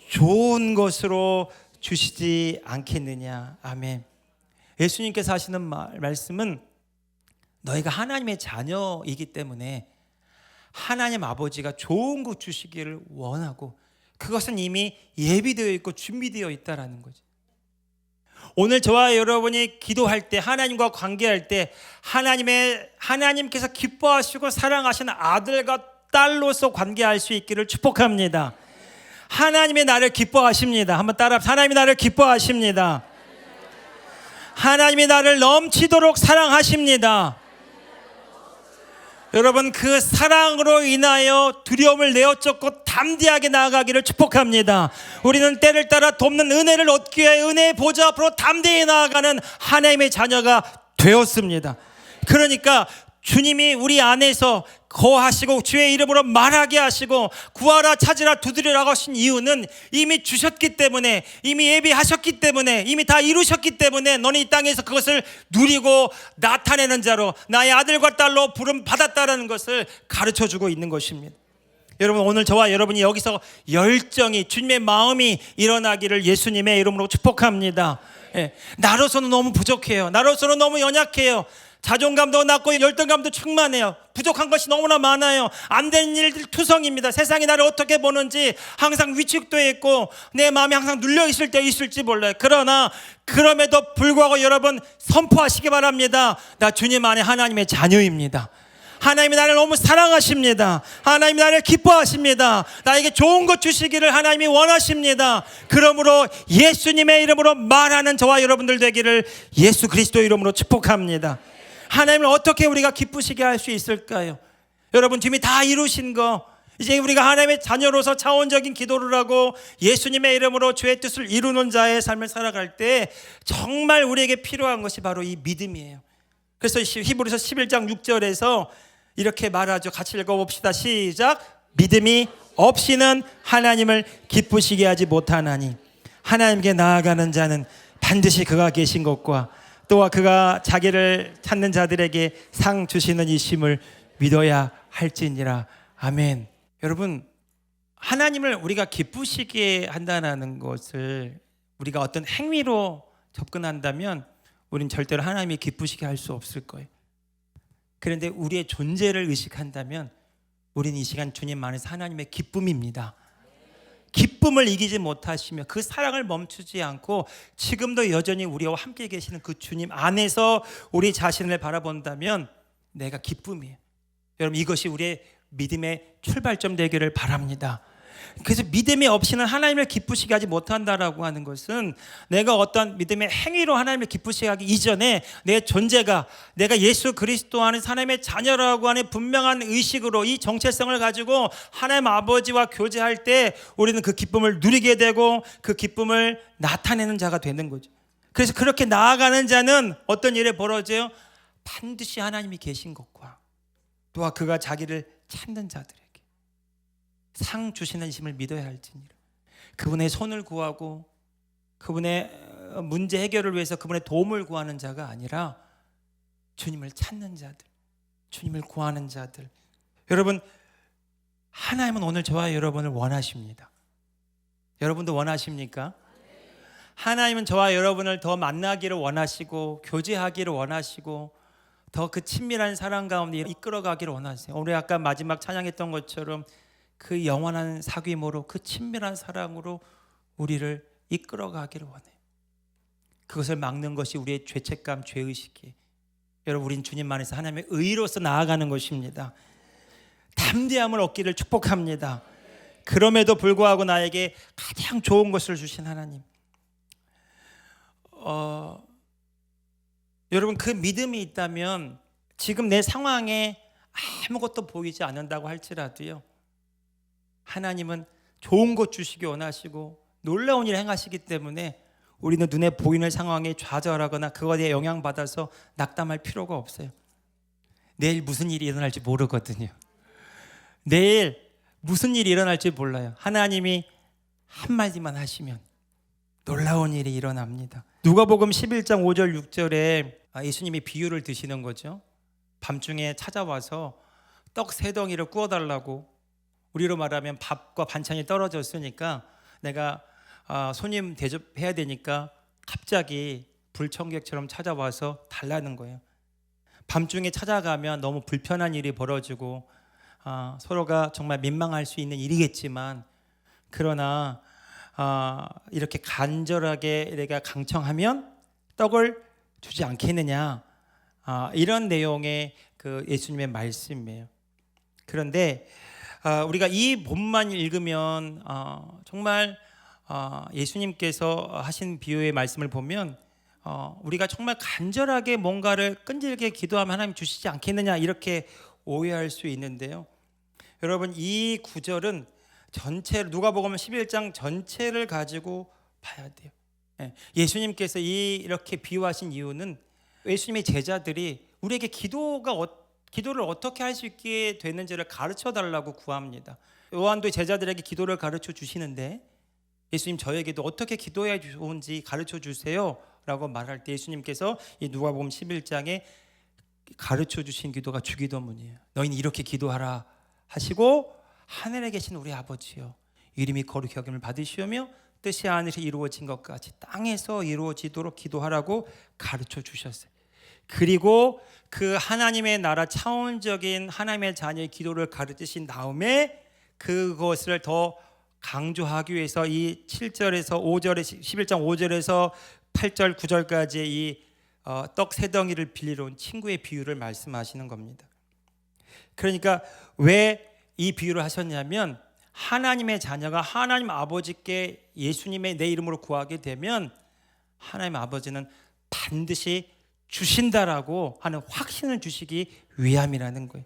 좋은 것으로 주시지 않겠느냐. 아멘. 예수님께서 하시는 말씀은 너희가 하나님의 자녀이기 때문에 하나님 아버지가 좋은 것 주시기를 원하고 그것은 이미 예비되어 있고 준비되어 있다라는 거죠. 오늘 저와 여러분이 기도할 때, 하나님과 관계할 때 하나님께서 기뻐하시고 사랑하시는 아들과 딸로서 관계할 수 있기를 축복합니다. 하나님이 나를 기뻐하십니다. 한번 따라, 하나님이 나를 기뻐하십니다. 하나님이 나를 넘치도록 사랑하십니다. 여러분, 그 사랑으로 인하여 두려움을 내어쫓고 담대하게 나아가기를 축복합니다. 우리는 때를 따라 돕는 은혜를 얻기 위해 은혜의 보좌 앞으로 담대히 나아가는 하나님의 자녀가 되었습니다. 그러니까 주님이 우리 안에서 거하시고 주의 이름으로 말하게 하시고 구하라 찾으라 두드리라고 하신 이유는 이미 주셨기 때문에, 이미 예비하셨기 때문에, 이미 다 이루셨기 때문에 너는 이 땅에서 그것을 누리고 나타내는 자로, 나의 아들과 딸로 부름 받았다는 것을 가르쳐주고 있는 것입니다. 여러분, 오늘 저와 여러분이 여기서 열정이, 주님의 마음이 일어나기를 예수님의 이름으로 축복합니다. 나로서는 너무 부족해요. 나로서는 너무 연약해요. 자존감도 낮고 열등감도 충만해요. 부족한 것이 너무나 많아요. 안 되는 일들 투성입니다. 세상이 나를 어떻게 보는지 항상 위축되어 있고 내 마음이 항상 눌려 있을 때 있을지 몰라요. 그러나 그럼에도 불구하고 여러분 선포하시기 바랍니다. 나 주님 안에 하나님의 자녀입니다. 하나님이 나를 너무 사랑하십니다. 하나님이 나를 기뻐하십니다. 나에게 좋은 것 주시기를 하나님이 원하십니다. 그러므로 예수님의 이름으로 말하는 저와 여러분들 되기를 예수 그리스도 이름으로 축복합니다. 하나님을 어떻게 우리가 기쁘시게 할 수 있을까요? 여러분, 주님이 다 이루신 거, 이제 우리가 하나님의 자녀로서 차원적인 기도를 하고 예수님의 이름으로 주의 뜻을 이루는 자의 삶을 살아갈 때 정말 우리에게 필요한 것이 바로 이 믿음이에요. 그래서 히브리서 11장 6절에서 이렇게 말하죠. 같이 읽어봅시다. 시작. 믿음이 없이는 하나님을 기쁘시게 하지 못하나니 하나님께 나아가는 자는 반드시 그가 계신 것과 또한 그가 자기를 찾는 자들에게 상 주시는 이심을 믿어야 할지니라. 아멘. 여러분, 하나님을 우리가 기쁘시게 한다는 것을 우리가 어떤 행위로 접근한다면 우리는 절대로 하나님이 기쁘시게 할 수 없을 거예요. 그런데 우리의 존재를 의식한다면 우리는 이 시간 주님 안에서 하나님의 기쁨입니다. 기쁨을 이기지 못하시며 그 사랑을 멈추지 않고 지금도 여전히 우리와 함께 계시는 그 주님 안에서 우리 자신을 바라본다면 내가 기쁨이에요. 여러분, 이것이 우리의 믿음의 출발점 되기를 바랍니다. 그래서 믿음이 없이는 하나님을 기쁘시게 하지 못한다라고 하는 것은 내가 어떤 믿음의 행위로 하나님을 기쁘시게 하기 이전에 내 존재가 내가 예수 그리스도 안에 하나님의 자녀라고 하는 분명한 의식으로 이 정체성을 가지고 하나님 아버지와 교제할 때 우리는 그 기쁨을 누리게 되고 그 기쁨을 나타내는 자가 되는 거죠. 그래서 그렇게 나아가는 자는 어떤 일이 벌어져요? 반드시 하나님이 계신 것과 또한 그가 자기를 찾는 자들에게 상 주시는 심을 믿어야 할지니라. 그분의 손을 구하고 그분의 문제 해결을 위해서 그분의 도움을 구하는 자가 아니라 주님을 찾는 자들, 주님을 구하는 자들. 여러분, 하나님은 오늘 저와 여러분을 원하십니다. 여러분도 원하십니까? 하나님은 저와 여러분을 더 만나기를 원하시고 교제하기를 원하시고 더 그 친밀한 사랑 가운데 이끌어가기를 원하세요. 오늘 아까 마지막 찬양했던 것처럼 그 영원한 사귐으로 그 친밀한 사랑으로 우리를 이끌어가기를 원해요. 그것을 막는 것이 우리의 죄책감, 죄의식이에요. 여러분, 우린 주님 안에서 하나님의 의로서 나아가는 것입니다. 담대함을 얻기를 축복합니다. 그럼에도 불구하고 나에게 가장 좋은 것을 주신 하나님. 여러분, 그 믿음이 있다면 지금 내 상황에 아무것도 보이지 않는다고 할지라도요, 하나님은 좋은 것 주시기 원하시고 놀라운 일을 행하시기 때문에 우리는 눈에 보이는 상황에 좌절하거나 그것에 영향받아서 낙담할 필요가 없어요. 내일 무슨 일이 일어날지 모르거든요. 내일 무슨 일이 일어날지 몰라요. 하나님이 한마디만 하시면 놀라운 일이 일어납니다. 누가복음 11장 5절 6절에 예수님이 비유를 드시는 거죠. 밤중에 찾아와서 떡 3덩이를 구워달라고. 우리로 말하면 밥과 반찬이 떨어졌으니까 내가 손님 대접해야 되니까 갑자기 불청객처럼 찾아와서 달라는 거예요. 밤중에 찾아가면 너무 불편한 일이 벌어지고 서로가 정말 민망할 수 있는 일이겠지만, 그러나 이렇게 간절하게 내가 강청하면 떡을 주지 않겠느냐, 이런 내용의 그 예수님의 말씀이에요. 그런데 우리가 이 본만 읽으면 정말 예수님께서 하신 비유의 말씀을 보면 우리가 정말 간절하게 뭔가를 끈질게 기도하면 하나님 주시지 않겠느냐, 이렇게 오해할 수 있는데요. 여러분, 이 구절은 전체 누가복음 11장 전체를 가지고 봐야 돼요. 예수님께서 이렇게 비유하신 이유는 예수님의 제자들이 우리에게 기도를 어떻게 할 수 있게 되는지를 가르쳐 달라고 구합니다. 요한도 제자들에게 기도를 가르쳐 주시는데 예수님, 저에게도 어떻게 기도해야 좋은지 가르쳐 주세요 라고 말할 때 예수님께서 이 누가복음 11장에 가르쳐 주신 기도가 주기도문이에요. 너희는 이렇게 기도하라 하시고, 하늘에 계신 우리 아버지여, 이름이 거룩히 여김을 받으시오며 뜻이 하늘에서 이루어진 것 같이 땅에서 이루어지도록 기도하라고 가르쳐 주셨어요. 그리고 그 하나님의 나라 차원적인 하나님의 자녀의 기도를 가르치신 다음에 그것을 더 강조하기 위해서 이 7절에서 5절에 11장 5절에서 8절 9절까지의 이 떡 3덩이를 빌리러 온 친구의 비유를 말씀하시는 겁니다. 그러니까 왜 이 비유를 하셨냐면, 하나님의 자녀가 하나님 아버지께 예수님의 내 이름으로 구하게 되면 하나님 아버지는 반드시 주신다라고 하는 확신을 주시기 위함이라는 거예요.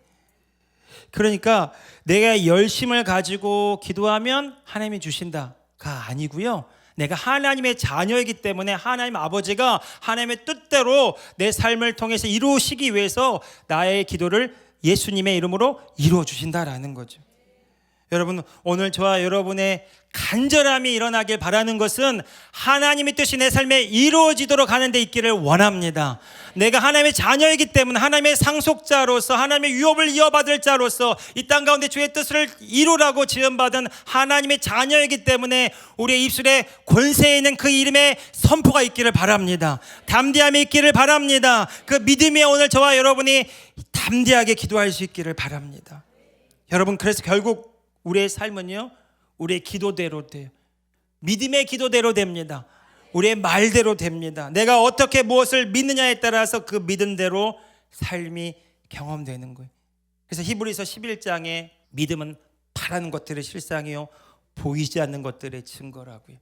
그러니까 내가 열심을 가지고 기도하면 하나님이 주신다가 아니고요. 내가 하나님의 자녀이기 때문에 하나님 아버지가 하나님의 뜻대로 내 삶을 통해서 이루시기 위해서 나의 기도를 예수님의 이름으로 이루어 주신다라는 거죠. 여러분, 오늘 저와 여러분의 간절함이 일어나길 바라는 것은 하나님의 뜻이 내 삶에 이루어지도록 하는 데 있기를 원합니다. 내가 하나님의 자녀이기 때문에 하나님의 상속자로서 하나님의 유업을 이어받을 자로서 이 땅 가운데 주의 뜻을 이루라고 지음받은 하나님의 자녀이기 때문에 우리의 입술에 권세 있는 그 이름의 선포가 있기를 바랍니다. 담대함이 있기를 바랍니다. 그 믿음이 오늘 저와 여러분이 담대하게 기도할 수 있기를 바랍니다. 여러분, 그래서 결국 우리의 삶은요, 우리의 기도대로 돼요. 믿음의 기도대로 됩니다. 우리의 말대로 됩니다. 내가 어떻게 무엇을 믿느냐에 따라서 그 믿은 대로 삶이 경험되는 거예요. 그래서 히브리서 11장에 믿음은 바라는 것들의 실상이요 보이지 않는 것들의 증거라고요.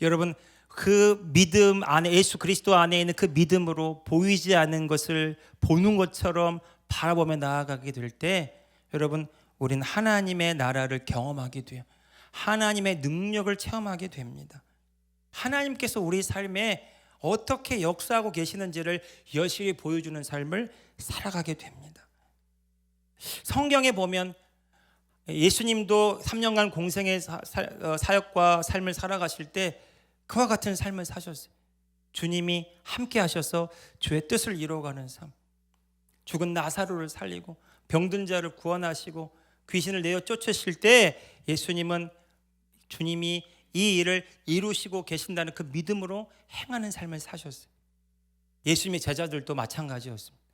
여러분, 그 믿음 안에, 예수 그리스도 안에 있는 그 믿음으로 보이지 않는 것을 보는 것처럼 바라보며 나아가게 될 때 여러분, 우리는 하나님의 나라를 경험하게 돼요. 하나님의 능력을 체험하게 됩니다. 하나님께서 우리 삶에 어떻게 역사하고 계시는지를 여실히 보여주는 삶을 살아가게 됩니다. 성경에 보면 예수님도 3년간 공생의 사역과 삶을 살아가실 때 그와 같은 삶을 사셨어요. 주님이 함께 하셔서 주의 뜻을 이루어가는 삶, 죽은 나사로를 살리고 병든 자를 구원하시고 귀신을 내어 쫓으실 때 예수님은 주님이 이 일을 이루시고 계신다는 그 믿음으로 행하는 삶을 사셨어요. 예수님의 제자들도 마찬가지였습니다.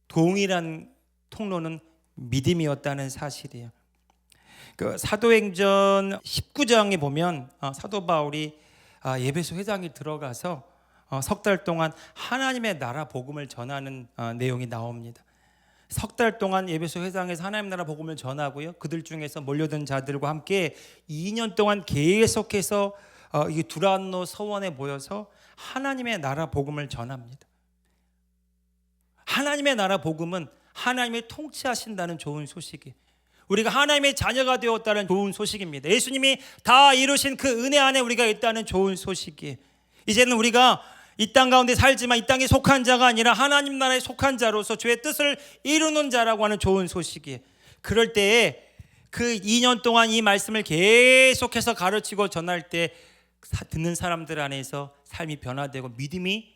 동일한 통로는 믿음이었다는 사실이에요. 그 사도행전 19장에 보면 사도 바울이 에베소 회당에 들어가서 석 달 동안 하나님의 나라 복음을 전하는 내용이 나옵니다. 석 달 동안 에베소 회당에서 하나님 나라 복음을 전하고요. 그들 중에서 몰려든 자들과 함께 2년 동안 계속해서 이 두란노 서원에 모여서 하나님의 나라 복음을 전합니다. 하나님의 나라 복음은 하나님이 통치하신다는 좋은 소식이에요. 우리가 하나님의 자녀가 되었다는 좋은 소식입니다. 예수님이 다 이루신 그 은혜 안에 우리가 있다는 좋은 소식이에요. 이제는 우리가 이 땅 가운데 살지만 이 땅에 속한 자가 아니라 하나님 나라에 속한 자로서 주의 뜻을 이루는 자라고 하는 좋은 소식이에요. 그럴 때에 그 2년 동안 이 말씀을 계속해서 가르치고 전할 때 듣는 사람들 안에서 삶이 변화되고 믿음이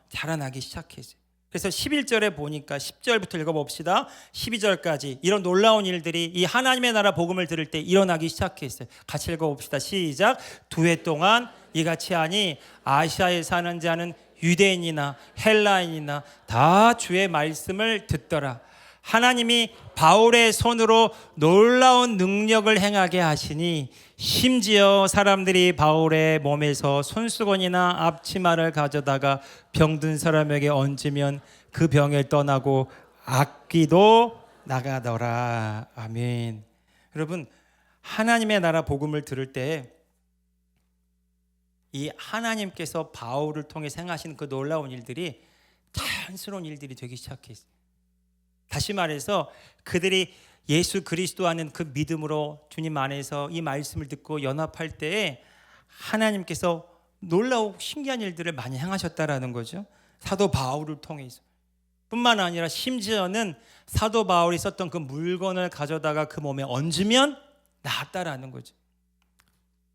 자라나기 시작했어요. 그래서 11절에 보니까 10절부터 읽어봅시다. 12절까지 이런 놀라운 일들이 이 하나님의 나라 복음을 들을 때 일어나기 시작했어요. 같이 읽어봅시다. 시작. 2해 동안 이같이 하니 아시아에 사는 자는 유대인이나 헬라인이나 다 주의 말씀을 듣더라. 하나님이 바울의 손으로 놀라운 능력을 행하게 하시니 심지어 사람들이 바울의 몸에서 손수건이나 앞치마를 가져다가 병든 사람에게 얹으면 그 병을 떠나고 악귀도 나가더라. 아멘. 여러분, 하나님의 나라 복음을 들을 때 이 하나님께서 바울을 통해 행하신 그 놀라운 일들이 자연스러운 일들이 되기 시작했어요. 다시 말해서 그들이 예수 그리스도 하는 그 믿음으로 주님 안에서 이 말씀을 듣고 연합할 때에 하나님께서 놀라운 신기한 일들을 많이 행하셨다라는 거죠. 사도 바울을 통해서 뿐만 아니라 심지어는 사도 바울이 썼던 그 물건을 가져다가 그 몸에 얹으면 나았다라는 거죠.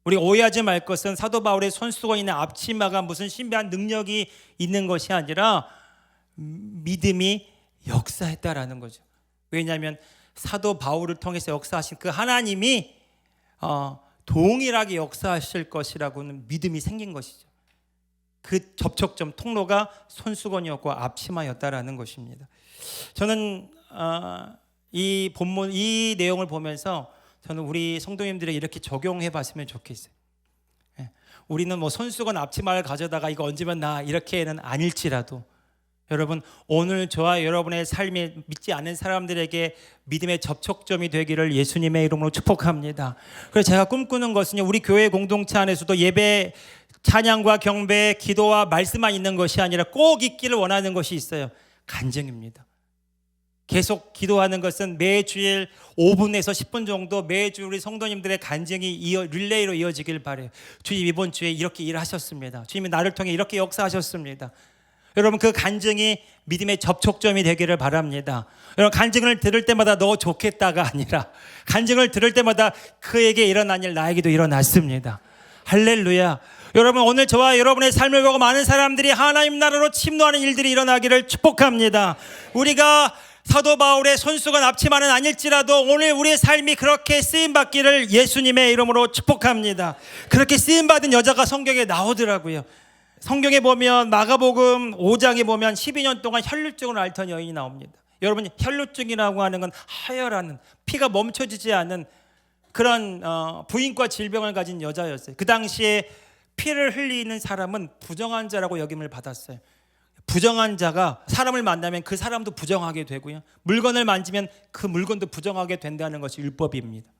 우리 오해하지 말 것은 사도 바울의 손수건이나 앞치마가 무슨 신비한 능력이 있는 것이 아니라 믿음이 역사했다라는 거죠. 왜냐하면 사도 바울을 통해서 역사하신 그 하나님이 동일하게 역사하실 것이라고는 믿음이 생긴 것이죠. 그 접촉점 통로가 손수건이었고 앞치마였다라는 것입니다. 저는 이 본문 이 내용을 보면서 저는 우리 성도님들이 이렇게 적용해 봤으면 좋겠어요. 우리는 뭐 손수건 앞치마를 가져다가 이거 얹으면 나 이렇게는 아닐지라도 여러분, 오늘 저와 여러분의 삶에 믿지 않는 사람들에게 믿음의 접촉점이 되기를 예수님의 이름으로 축복합니다. 그래서 제가 꿈꾸는 것은요, 우리 교회 공동체 안에서도 예배 찬양과 경배, 기도와 말씀만 있는 것이 아니라 꼭 있기를 원하는 것이 있어요. 간증입니다. 계속 기도하는 것은 매주일 5분에서 10분 정도 매주 우리 성도님들의 간증이 릴레이로 이어지길 바라요. 주님 이번 주에 이렇게 일하셨습니다. 주님이 나를 통해 이렇게 역사하셨습니다. 여러분 그 간증이 믿음의 접촉점이 되기를 바랍니다. 여러분 간증을 들을 때마다 너 좋겠다가 아니라 간증을 들을 때마다 그에게 일어난 일 나에게도 일어났습니다. 할렐루야. 여러분 오늘 저와 여러분의 삶을 보고 많은 사람들이 하나님 나라로 침노하는 일들이 일어나기를 축복합니다. 우리가 사도 바울의 손수건 앞치마는 아닐지라도 오늘 우리의 삶이 그렇게 쓰임받기를 예수님의 이름으로 축복합니다. 그렇게 쓰임받은 여자가 성경에 나오더라고요. 성경에 보면 마가복음 5장에 보면 12년 동안 혈루증을 앓던 여인이 나옵니다. 여러분 혈루증이라고 하는 건 하혈하는 피가 멈춰지지 않는 그런 부인과 질병을 가진 여자였어요. 그 당시에 피를 흘리는 사람은 부정한 자라고 여김을 받았어요. 부정한 자가 사람을 만나면 그 사람도 부정하게 되고요. 물건을 만지면 그 물건도 부정하게 된다는 것이 율법입니다.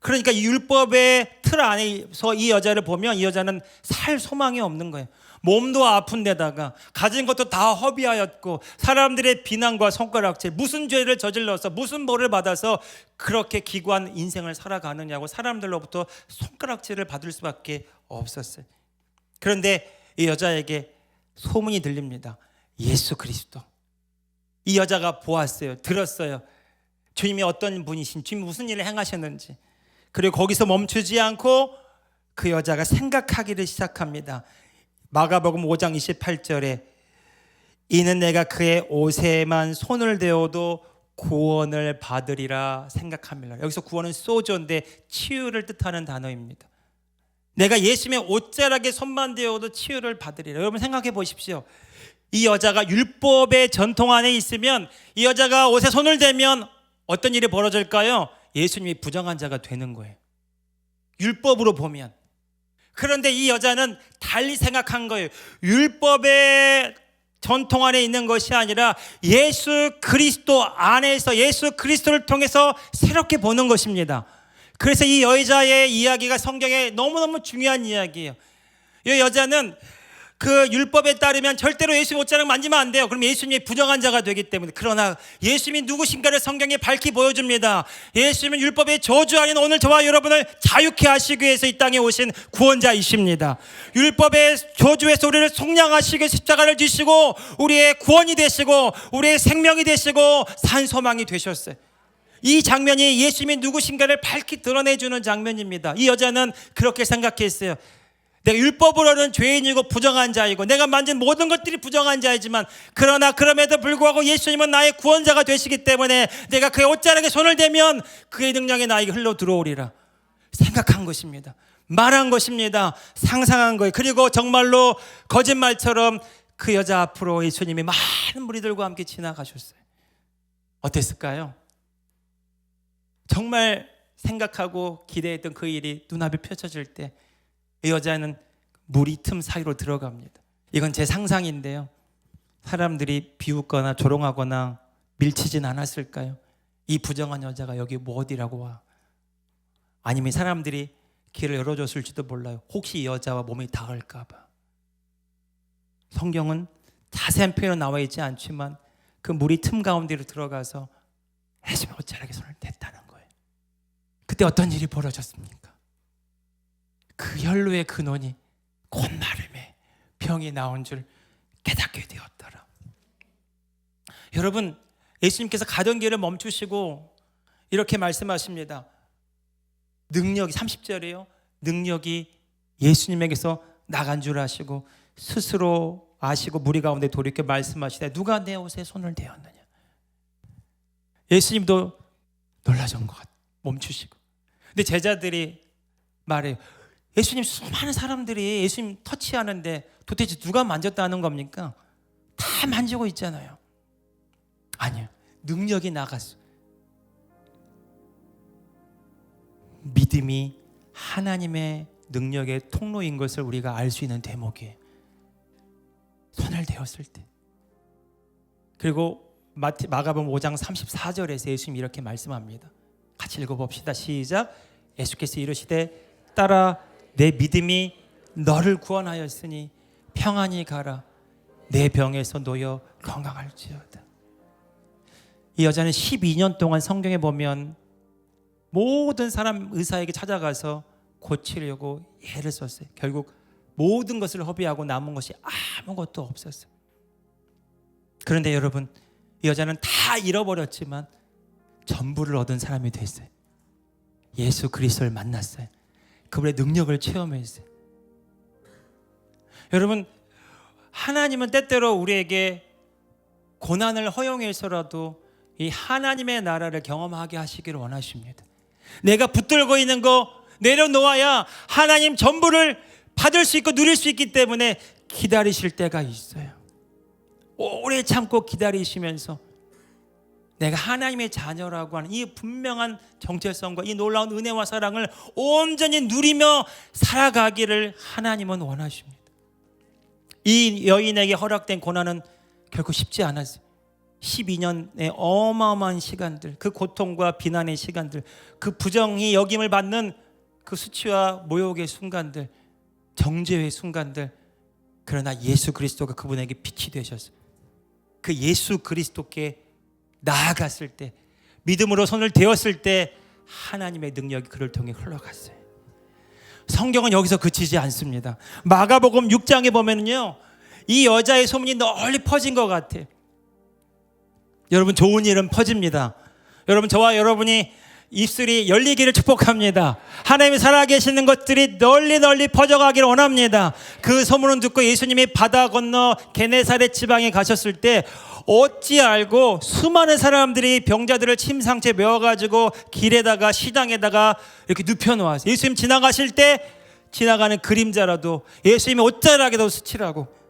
그러니까 이 율법의 틀 안에서 이 여자를 보면 이 여자는 살 소망이 없는 거예요. 몸도 아픈 데다가 가진 것도 다 허비하였고 사람들의 비난과 손가락질, 무슨 죄를 저질러서 무슨 벌을 받아서 그렇게 기구한 인생을 살아가느냐고 사람들로부터 손가락질을 받을 수밖에 없었어요. 그런데 이 여자에게 소문이 들립니다. 예수 그리스도. 이 여자가 보았어요. 들었어요. 주님이 어떤 분이신, 주님이 무슨 일을 행하셨는지. 그리고 거기서 멈추지 않고 그 여자가 생각하기를 시작합니다. 마가복음 5장 28절에 이는 내가 그의 옷에만 손을 대어도 구원을 받으리라 생각합니다. 여기서 구원은 소조인데 치유를 뜻하는 단어입니다. 내가 예수님의 옷자락에 손만 대어도 치유를 받으리라. 여러분 생각해 보십시오. 이 여자가 율법의 전통 안에 있으면 이 여자가 옷에 손을 대면 어떤 일이 벌어질까요? 예수님이 부정한 자가 되는 거예요. 율법으로 보면. 그런데 이 여자는 달리 생각한 거예요. 율법의 전통 안에 있는 것이 아니라 예수 그리스도 안에서 예수 그리스도를 통해서 새롭게 보는 것입니다. 그래서 이 여자의 이야기가 성경에 너무너무 중요한 이야기예요. 이 여자는 그 율법에 따르면 절대로 예수님 옷자락 만지면 안 돼요. 그럼 예수님이 부정한 자가 되기 때문에. 그러나 예수님이 누구신가를 성경에 밝히 보여줍니다. 예수님은 율법의 저주 아닌 오늘 저와 여러분을 자유케 하시기 위해서 이 땅에 오신 구원자이십니다. 율법의 저주에서 우리를 속량하시기 위해 십자가를 지시고 우리의 구원이 되시고 우리의 생명이 되시고 산 소망이 되셨어요. 이 장면이 예수님이 누구신가를 밝히 드러내주는 장면입니다. 이 여자는 그렇게 생각했어요. 내가 율법으로는 죄인이고 부정한 자이고 내가 만진 모든 것들이 부정한 자이지만 그러나 그럼에도 불구하고 예수님은 나의 구원자가 되시기 때문에 내가 그의 옷자락에 손을 대면 그의 능력이 나에게 흘러 들어오리라 생각한 것입니다. 말한 것입니다. 상상한 거예요. 그리고 정말로 거짓말처럼 그 여자 앞으로 예수님이 많은 무리들과 함께 지나가셨어요. 어땠을까요? 정말 생각하고 기대했던 그 일이 눈앞에 펼쳐질 때 이 여자는 무리 틈 사이로 들어갑니다. 이건 제 상상인데요. 사람들이 비웃거나 조롱하거나 밀치진 않았을까요? 이 부정한 여자가 여기 뭐 어디라고 와? 아니면 사람들이 길을 열어줬을지도 몰라요. 혹시 이 여자와 몸이 닿을까 봐. 성경은 자세한 표현은 나와 있지 않지만 그 무리 틈 가운데로 들어가서 예수님의 옷자락에 손을 댔다는 거예요. 그때 어떤 일이 벌어졌습니까? 그 혈루의 근원이 곧 마름에 병이 나온 줄 깨닫게 되었더라. 여러분, 예수님께서 가던 길을 멈추시고 이렇게 말씀하십니다. 능력이 30절이에요. 능력이 예수님에게서 나간 줄 아시고 스스로 아시고 무리 가운데 돌이켜 말씀하시되 누가 내 옷에 손을 대었느냐. 예수님도 놀라신 것 같아요. 멈추시고. 근데 제자들이 말해요. 예수님 수많은 사람들이 예수님 터치하는데 도대체 누가 만졌다는 겁니까? 다 만지고 있잖아요. 아니요. 능력이 나갔어. 믿음이 하나님의 능력의 통로인 것을 우리가 알 수 있는 대목이에요. 손을 대었을 때. 그리고 마가복음 5장 34절에서 예수님이 이렇게 말씀합니다. 같이 읽어봅시다. 시작. 예수께서 이르시되 따라 내 믿음이 너를 구원하였으니 평안히 가라. 내 병에서 놓여 건강할지어다. 이 여자는 12년 동안 성경에 보면 모든 사람 의사에게 찾아가서 고치려고 애를 썼어요. 결국 모든 것을 허비하고 남은 것이 아무것도 없었어요. 그런데 여러분, 이 여자는 다 잃어버렸지만 전부를 얻은 사람이 됐어요. 예수 그리스도를 만났어요. 그분의 능력을 체험했어요. 여러분, 하나님은 때때로 우리에게 고난을 허용해서라도 이 하나님의 나라를 경험하게 하시기를 원하십니다. 내가 붙들고 있는 거 내려놓아야 하나님 전부를 받을 수 있고 누릴 수 있기 때문에 기다리실 때가 있어요. 오래 참고 기다리시면서 내가 하나님의 자녀라고 하는 이 분명한 정체성과 이 놀라운 은혜와 사랑을 온전히 누리며 살아가기를 하나님은 원하십니다. 이 여인에게 허락된 고난은 결코 쉽지 않았어요. 12년의 어마어마한 시간들, 그 고통과 비난의 시간들, 그 부정이 여김을 받는 그 수치와 모욕의 순간들, 정죄의 순간들. 그러나 예수 그리스도가 그분에게 빛이 되셨어요. 그 예수 그리스도께 나아갔을 때, 믿음으로 손을 대었을 때 하나님의 능력이 그를 통해 흘러갔어요. 성경은 여기서 그치지 않습니다. 마가복음 6장에 보면요, 이 여자의 소문이 널리 퍼진 것 같아요. 여러분, 좋은 일은 퍼집니다. 여러분, 저와 여러분이 입술이 열리기를 축복합니다. 하나님이 살아계시는 것들이 널리 퍼져가기를 원합니다. 그 소문을 듣고 예수님이 바다 건너 게네사렛 지방에 가셨을 때 어찌 알고 수많은 사람들이 병자들을 침상째 메워가지고 길에다가 시장에다가 이렇게 눕혀놓았어요. 예수님 지나가실 때 지나가는 그림자라도 예수님이 옷자락에도 스치라고.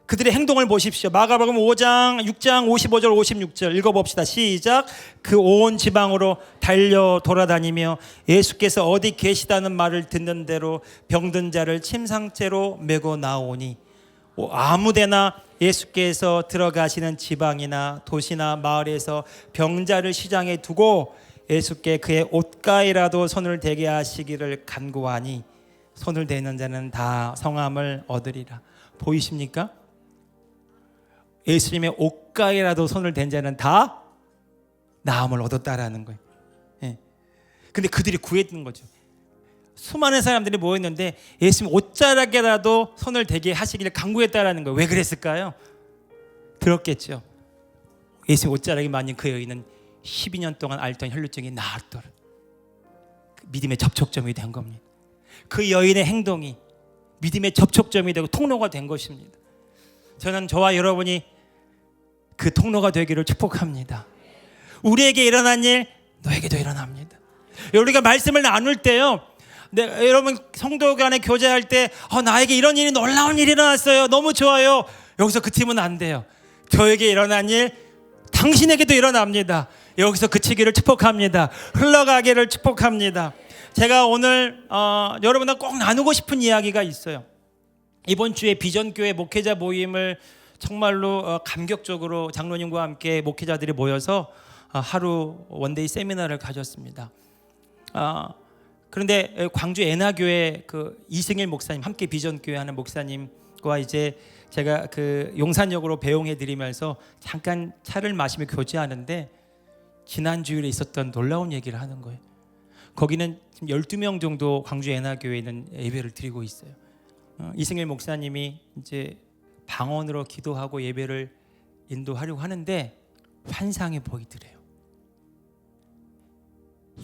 그들의 행동을 보십시오. 마가복음 5장 6장 55절 56절 읽어봅시다. 시작. 그 온 지방으로 달려 돌아다니며 예수께서 어디 계시다는 말을 듣는 대로 병든 자를 침상째로 메고 나오니, 아무데나 예수께서 들어가시는 지방이나 도시나 마을에서 병자를 시장에 두고 예수께 그의 옷가에라도 손을 대게 하시기를 간구하니 손을 대는 자는 다 성함을 얻으리라. 보이십니까? 예수님의 옷가에라도 손을 댄 자는 다 나음을 얻었다라는 거예요. 예. 근데 그들이 구했던 거죠. 수많은 사람들이 모였는데 예수님 옷자락에라도 손을 대게 하시기를 간구했다라는 거예요. 왜 그랬을까요? 들었겠죠. 예수님 옷자락이 만진 그 여인은 12년 동안 앓던 혈루증이 나았더라. 믿음의 접촉점이 된 겁니다. 그 여인의 행동이 믿음의 접촉점이 되고 통로가 된 것입니다. 저는 저와 여러분이 그 통로가 되기를 축복합니다. 우리에게 일어난 일 너에게도 일어납니다. 우리가 말씀을 나눌 때요, 여러분 성도 간에 교제할 때 나에게 이런 일이 놀라운 일이 일어났어요, 너무 좋아요, 여기서 그치면 안 돼요. 저에게 일어난 일 당신에게도 일어납니다. 여기서 그치기를 축복합니다. 흘러가기를 축복합니다. 제가 오늘 여러분과 꼭 나누고 싶은 이야기가 있어요. 이번 주에 비전교회 목회자 모임을 정말로 감격적으로 장로님과 함께 목회자들이 모여서 하루 원데이 세미나를 가졌습니다. 그런데 광주 애나교회 그 이승일 목사님, 함께 비전교회 하는 목사님과 이제 제가 그 용산역으로 배웅해 드리면서 잠깐 차를 마시며 교제하는데 지난 주일에 있었던 놀라운 얘기를 하는 거예요. 거기는 지금 12명 정도 광주 애나교회는 예배를 드리고 있어요. 이승일 목사님이 이제 방언으로 기도하고 예배를 인도하려고 하는데 환상이 보이더래요.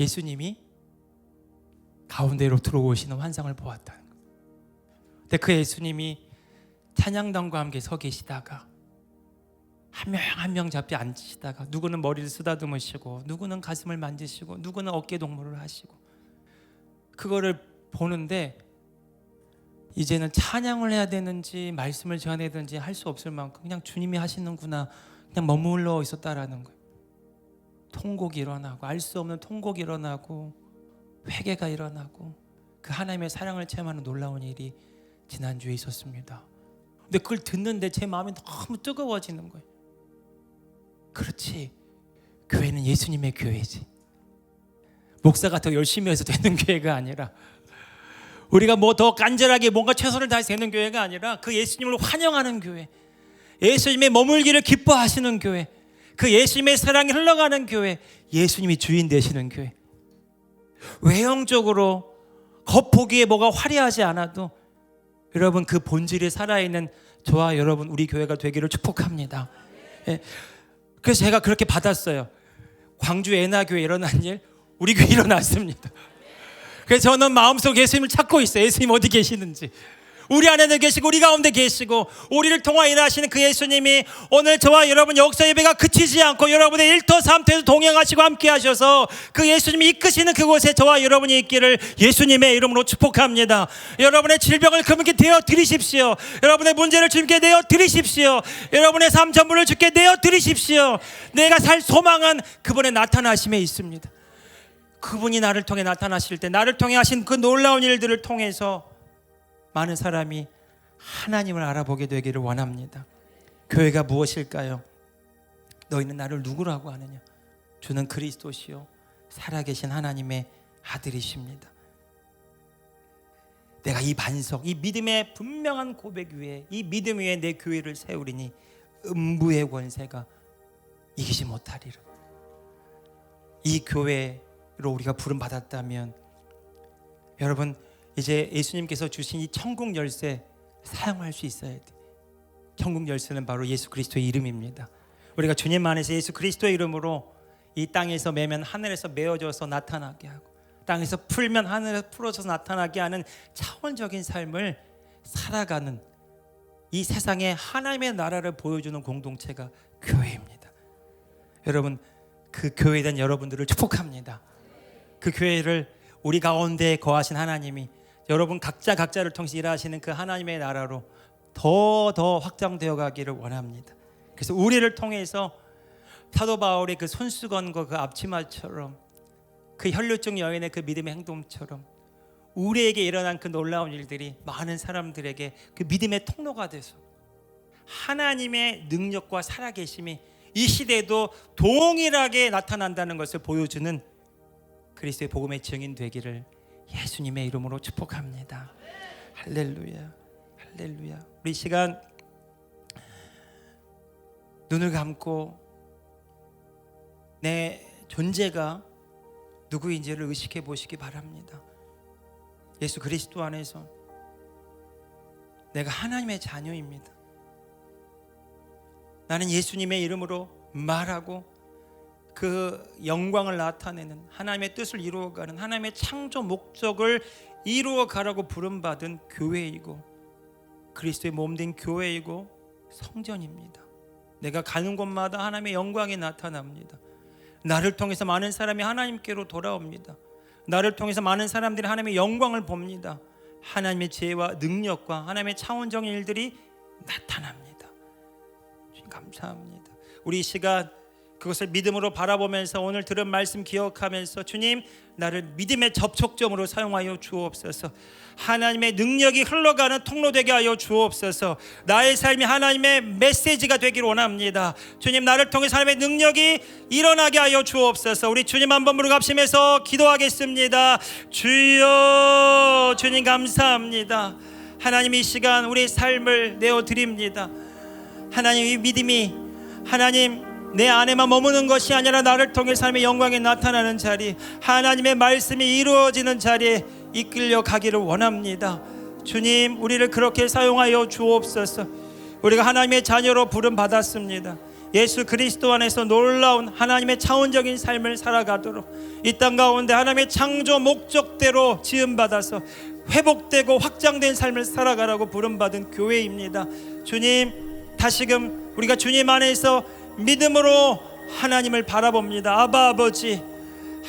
예수님이 가운데로 들어오시는 환상을 보았다는 거예요. 근데 그 예수님이 찬양단과 함께 서 계시다가 한 명 한 명 잡지 앉으시다가 누구는 머리를 쓰다듬으시고 누구는 가슴을 만지시고 누구는 어깨 동무를 하시고, 그거를 보는데 이제는 찬양을 해야 되는지 말씀을 전해야 되는지 할 수 없을 만큼 그냥 주님이 하시는구나, 그냥 머물러 있었다라는 거예요. 통곡이 일어나고 알 수 없는 통곡이 일어나고 회개가 일어나고 그 하나님의 사랑을 체험하는 놀라운 일이 지난주에 있었습니다. 근데 그걸 듣는데 제 마음이 너무 뜨거워지는 거예요. 그렇지, 교회는 예수님의 교회지, 목사가 더 열심히 해서 되는 교회가 아니라 우리가 뭐 더 간절하게 뭔가 최선을 다해서 되는 교회가 아니라 그 예수님을 환영하는 교회, 예수님의 머물기를 기뻐하시는 교회, 그 예수님의 사랑이 흘러가는 교회, 예수님이 주인 되시는 교회. 외형적으로 겉보기에 뭐가 화려하지 않아도 여러분 그 본질이 살아있는 저와 여러분 우리 교회가 되기를 축복합니다. 예. 그래서 제가 그렇게 받았어요. 광주 애나교회 일어난 일 우리 교회 일어났습니다. 그래서 저는 마음속 예수님을 찾고 있어요. 예수님 어디 계시는지. 우리 안에도 계시고 우리 가운데 계시고 우리를 통하여 일하시는 그 예수님이 오늘 저와 여러분 역사 예배가 그치지 않고 여러분의 일터 삼터에도 동행하시고 함께 하셔서 그 예수님이 이끄시는 그곳에 저와 여러분이 있기를 예수님의 이름으로 축복합니다. 여러분의 질병을 그분께 내어 드리십시오. 여러분의 문제를 주님께 내어 드리십시오. 여러분의 삶 전부를 주께 내어 드리십시오. 내가 살 소망은 그분의 나타나심에 있습니다. 그분이 나를 통해 나타나실 때 나를 통해 하신 그 놀라운 일들을 통해서 많은 사람이 하나님을 알아보게 되기를 원합니다. 교회가 무엇일까요? 너희는 나를 누구라고 하느냐? 주는 그리스도시요 살아계신 하나님의 아들이십니다. 내가 이 반석, 이 믿음의 분명한 고백 위에, 이 믿음 위에 내 교회를 세우리니 음부의 권세가 이기지 못하리라. 이 교회로 우리가 부름 받았다면 여러분 이제 예수님께서 주신 이 천국 열쇠 사용할 수 있어야 돼. 천국 열쇠는 바로 예수 그리스도의 이름입니다. 우리가 주님 안에서 예수 그리스도의 이름으로 이 땅에서 매면 하늘에서 메어져서 나타나게 하고 땅에서 풀면 하늘에서 풀어져서 나타나게 하는 차원적인 삶을 살아가는 이 세상에 하나님의 나라를 보여주는 공동체가 교회입니다. 여러분 그 교회에 대한 여러분들을 축복합니다. 그 교회를 우리 가운데 거하신 하나님이 여러분 각자를 통해서 일하시는 그 하나님의 나라로 더 확장되어 가기를 원합니다. 그래서 우리를 통해서 사도 바울의 그 손수건과 그 앞치마처럼 그 혈루증 여인의 그 믿음의 행동처럼 우리에게 일어난 그 놀라운 일들이 많은 사람들에게 그 믿음의 통로가 돼서 하나님의 능력과 살아계심이 이 시대에도 동일하게 나타난다는 것을 보여주는 그리스도의 복음의 증인 되기를 예수님의 이름으로 축복합니다. 할렐루야, 할렐루야. 우리 시간 눈을 감고 내 존재가 누구인지를 의식해 보시기 바랍니다. 예수 그리스도 안에서 내가 하나님의 자녀입니다. 나는 예수님의 이름으로 말하고 그 영광을 나타내는 하나님의 뜻을 이루어가는 하나님의 창조 목적을 이루어가라고 부름받은 교회이고 그리스도의 몸된 교회이고 성전입니다. 내가 가는 곳마다 하나님의 영광이 나타납니다. 나를 통해서 많은 사람이 하나님께로 돌아옵니다. 나를 통해서 많은 사람들이 하나님의 영광을 봅니다. 하나님의 지혜와 능력과 하나님의 차원적인 일들이 나타납니다. 주님 감사합니다. 우리 이 시간 그것을 믿음으로 바라보면서 오늘 들은 말씀 기억하면서 주님 나를 믿음의 접촉점으로 사용하여 주옵소서. 하나님의 능력이 흘러가는 통로 되게 하여 주옵소서. 나의 삶이 하나님의 메시지가 되기를 원합니다. 주님 나를 통해서 하나님의 능력이 일어나게 하여 주옵소서. 우리 주님 한번 부르갑심해서 기도하겠습니다. 주여 주님 감사합니다. 하나님 이 시간 우리의 삶을 내어드립니다. 하나님 이 믿음이 하나님 내 안에만 머무는 것이 아니라 나를 통해 삶의 영광이 나타나는 자리 하나님의 말씀이 이루어지는 자리에 이끌려 가기를 원합니다. 주님 우리를 그렇게 사용하여 주옵소서. 우리가 하나님의 자녀로 부름 받았습니다. 예수 그리스도 안에서 놀라운 하나님의 차원적인 삶을 살아가도록 이 땅 가운데 하나님의 창조 목적대로 지음받아서 회복되고 확장된 삶을 살아가라고 부름받은 교회입니다. 주님 다시금 우리가 주님 안에서 믿음으로 하나님을 바라봅니다. 아바 아버지,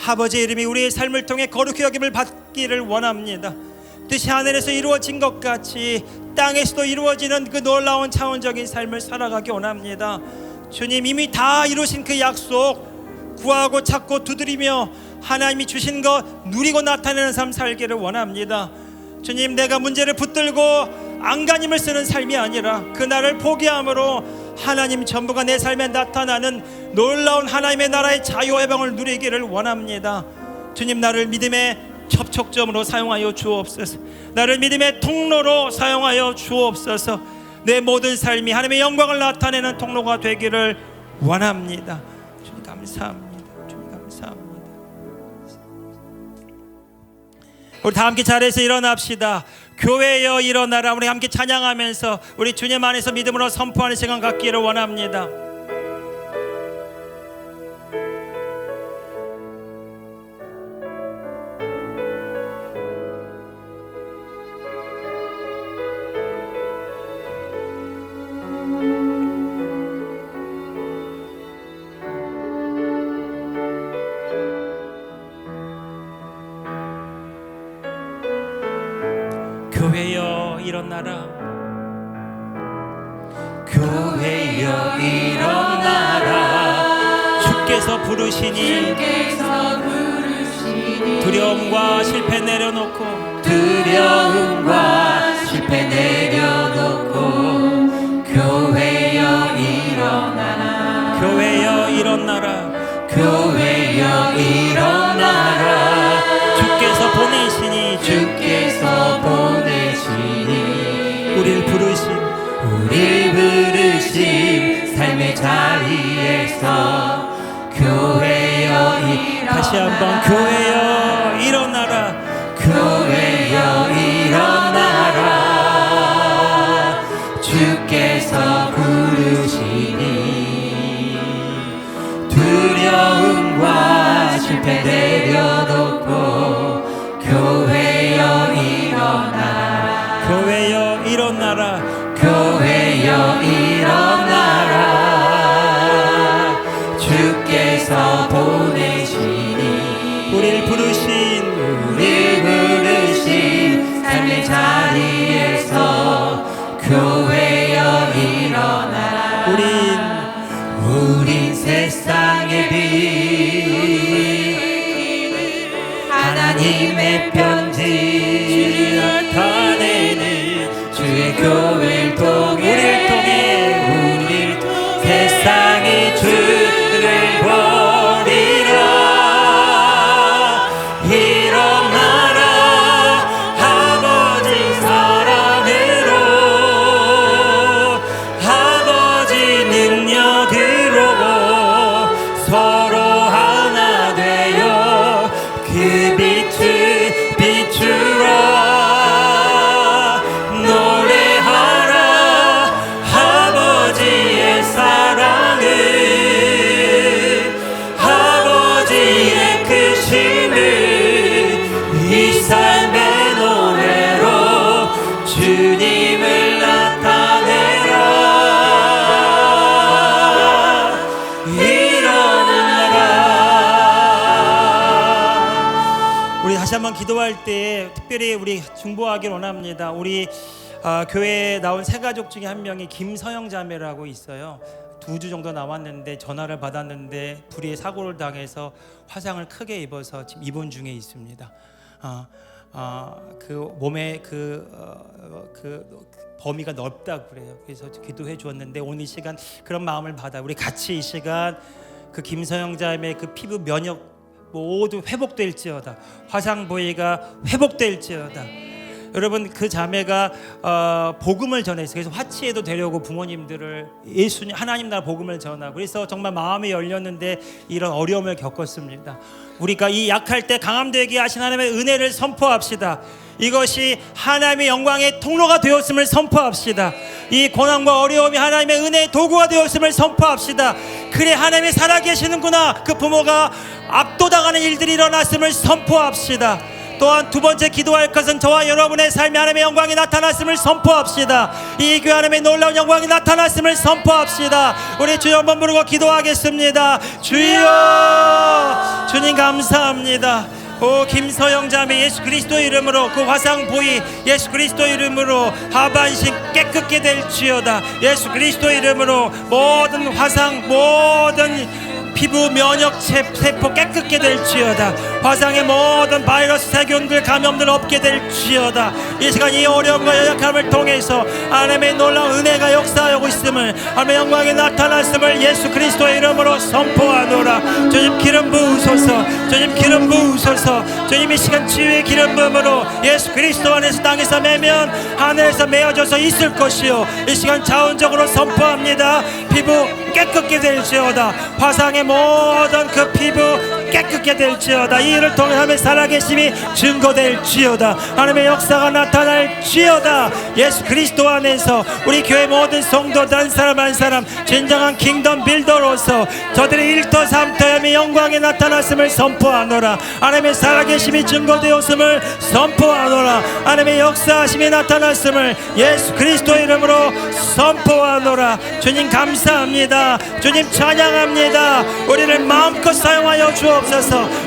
아버지의 이름이 우리의 삶을 통해 거룩히 여김을 받기를 원합니다. 뜻이 하늘에서 이루어진 것 같이 땅에서도 이루어지는 그 놀라운 차원적인 삶을 살아가기 원합니다. 주님 이미 다 이루신 그 약속 구하고 찾고 두드리며 하나님이 주신 것 누리고 나타내는 삶 살기를 원합니다. 주님 내가 문제를 붙들고 안간힘을 쓰는 삶이 아니라 그 나를 포기함으로 하나님 전부가 내 삶에 나타나는 놀라운 하나님의 나라의 자유와 해방을 누리기를 원합니다. 주님 나를 믿음의 접촉점으로 사용하여 주옵소서. 나를 믿음의 통로로 사용하여 주옵소서. 내 모든 삶이 하나님의 영광을 나타내는 통로가 되기를 원합니다. 주님 감사합니다. 주님 감사합니다. 우리 다 함께 자리에서 일어납시다. 교회여 일어나라. 우리 함께 찬양하면서 우리 주님 안에서 믿음으로 선포하는 시간 갖기를 원합니다. 교회여 일어나라. 교회여 일어나라. 주께서 부르시니 두려움과 실패 내려놓고 교회여 일어나라. 교회여 일어나라. 교회여 일어나라. 주께서 보내시니 우릴 부르신 삶의 자리에서 교회여 일어나라. 다시 한번 교회여 일어나라. 교회여 일어나라. 주께서 부르시니 두려움과 실패 내려놓고 교회여 일어나라. 교회여 일어나라. 교회여 일어나라. 주께서 보내시니 우릴 부르신 삶의 자리에서 교회여 일어나라. 우린 세상의 빛 하나님의 편지 나타내는 주의 교회를 통해 세상이 주를 버리라. 일어나라. 아버지 사랑으로 아버지 능력으로 서로 하나 되어 그 빛을 비추라. 노래하라. 아버지의 사랑을 아버지의 크심을 이 삶의 노래로 주님을 나타내라. 일어나라. 우리 다시 한번 기도할 때 특별히 우리 중보하길 원합니다. 우리 교회에 나온 세 가족 중에 한 명이 김서영 자매라고 있어요. 2주 정도 남았는데 전화를 받았는데 불의의 사고를 당해서 화상을 크게 입어서 지금 입원 중에 있습니다. 그 몸에 그 범위가 넓다고 그래요. 그래서 기도해 주었는데 오늘 이 시간 그런 마음을 받아 우리 같이 이 시간 그 김서영 자매의 그 피부 면역 모두 회복될지어다. 화상 부위가 회복될지어다. 여러분 그 자매가 복음을 전했어요. 그래서 화치에도 데려오고 부모님들을 예수님 하나님 나라 복음을 전하고 그래서 정말 마음이 열렸는데 이런 어려움을 겪었습니다. 우리가 이 약할 때 강함되게 하신 하나님의 은혜를 선포합시다. 이것이 하나님의 영광의 통로가 되었음을 선포합시다. 이 고난과 어려움이 하나님의 은혜의 도구가 되었음을 선포합시다. 그래 하나님이 살아계시는구나. 그 부모가 압도당하는 일들이 일어났음을 선포합시다. 또한 두 번째 기도할 것은 저와 여러분의 삶에 하나님의 영광이 나타났음을 선포합시다. 이 교회 하나님의 놀라운 영광이 나타났음을 선포합시다. 우리 주여 한번 부르고 기도하겠습니다. 주여, 주님 감사합니다. 오 김서영 자매 예수 그리스도 이름으로 그 화상 부위 예수 그리스도 이름으로 하반신 깨끗게 될지어다. 예수 그리스도 이름으로 모든 화상 모든 피부 면역 세포 깨끗게 될지어다. 화상의 모든 바이러스 세균들 감염들 없게 될지어다. 이 시간 이 어려움과 연약함을 통해서 하나님의 놀라운 은혜가 역사하고 있음을 되었음을, 하나님의 영광이 나타났음을 예수 그리스도의 이름으로 선포하노라. 주님 기름 부으소서. 주님 기름 부으소서. 주님 이 시간 치유의 기름 부음으로 예수 그리스도 안에서 땅에서 매면 하늘에서 메어져서 있을 것이요, 이 시간 자원적으로 선포합니다. 피부 깨끗게 될지어다. 화상의 모든 그 피부 깨끗게 될지어다. 이 일을 통해 하나님의 살아계심이 증거될지어다. 하나님의 역사가 나타날지어다. 예수 그리스도 안에서 우리 교회 모든 성도들 한 사람 한 사람 진정한 킹덤 빌더로서 저들의 일터삼터의 영광이 나타났음을 선포하노라. 하나님의 살아계심이 증거되었음을 선포하노라. 하나님의 역사하심이 나타났음을 예수 그리스도 이름으로 선포하노라. 주님 감사합니다. 주님 찬양합니다. 우리를 마음껏 사용하여 주옵소서.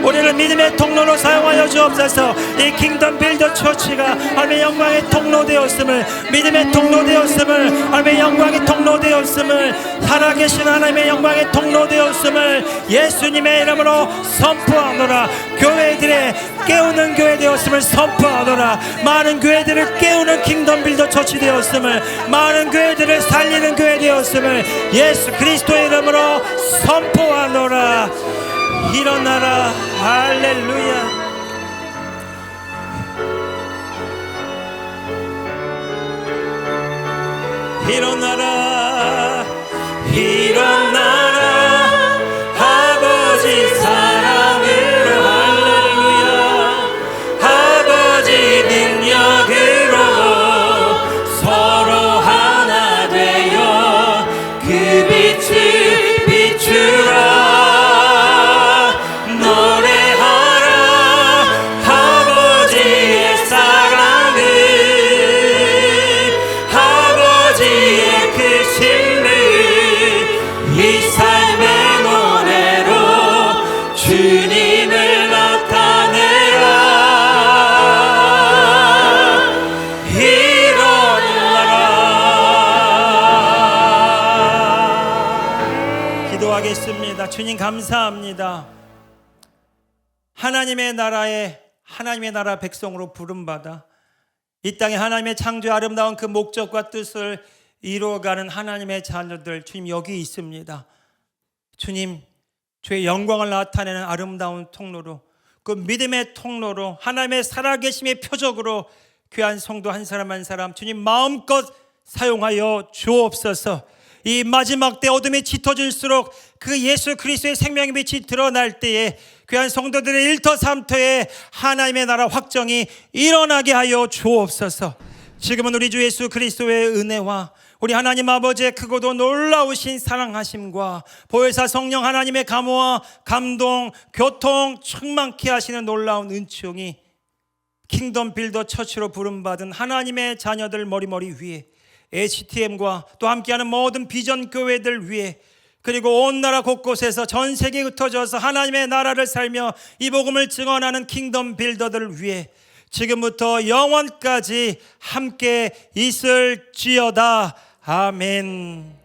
우리를 믿음의 통로로 사용하여 주옵소서. 이 킹덤 빌더 처치가 하나님의 영광의 통로 되었음을, 믿음의 통로 되었음을, 하나님의 영광의 통로 되었음을, 살아계신 하나님의 영광의 통로 되었음을 예수님의 이름으로 선포하노라. 교회들의 깨우는 교회 되었음을 선포하노라. 많은 교회들을 깨우는 킹덤 빌더 처치 되었음을, 많은 교회들을 살리는 교회 되었음을 예수 그리스도의 이름으로 선포하노라. 일어나라. 할렐루야. 일어나라. 일어나라. 아버지 사랑으로 할렐루야. 아버지 능력으로 서로 하나 되어 그 빛을 비추라. 노래하라. 아버지의 사랑을, 아버지의 크심을 이 삶의 노래로 주님을 나타내라. 일어나라. 기도하겠습니다. 주님 감사합니다. 하나님의 나라에, 하나님의 나라 백성으로 부름받아 이 땅에 하나님의 창조의 아름다운 그 목적과 뜻을 이루어가는 하나님의 자녀들, 주님 여기 있습니다. 주님, 주의 영광을 나타내는 아름다운 통로로, 그 믿음의 통로로, 하나님의 살아계심의 표적으로 귀한 성도 한 사람 한 사람 주님 마음껏 사용하여 주옵소서. 이 마지막 때 어둠이 짙어질수록 그 예수 그리스도의 생명의 빛이 드러날 때에 귀한 성도들의 일터삼터에 하나님의 나라 확정이 일어나게 하여 주옵소서. 지금은 우리 주 예수 그리스도의 은혜와 우리 하나님 아버지의 크고도 놀라우신 사랑하심과 보혜사 성령 하나님의 감화와 감동, 교통 충만케 하시는 놀라운 은총이 킹덤 빌더 처치로 부름받은 하나님의 자녀들 머리머리 위에, HTM과 또 함께하는 모든 비전 교회들 위에, 그리고 온 나라 곳곳에서 전 세계에 흩어져서 하나님의 나라를 살며 이 복음을 증언하는 킹덤 빌더들 위해 지금부터 영원까지 함께 있을지어다. 아멘.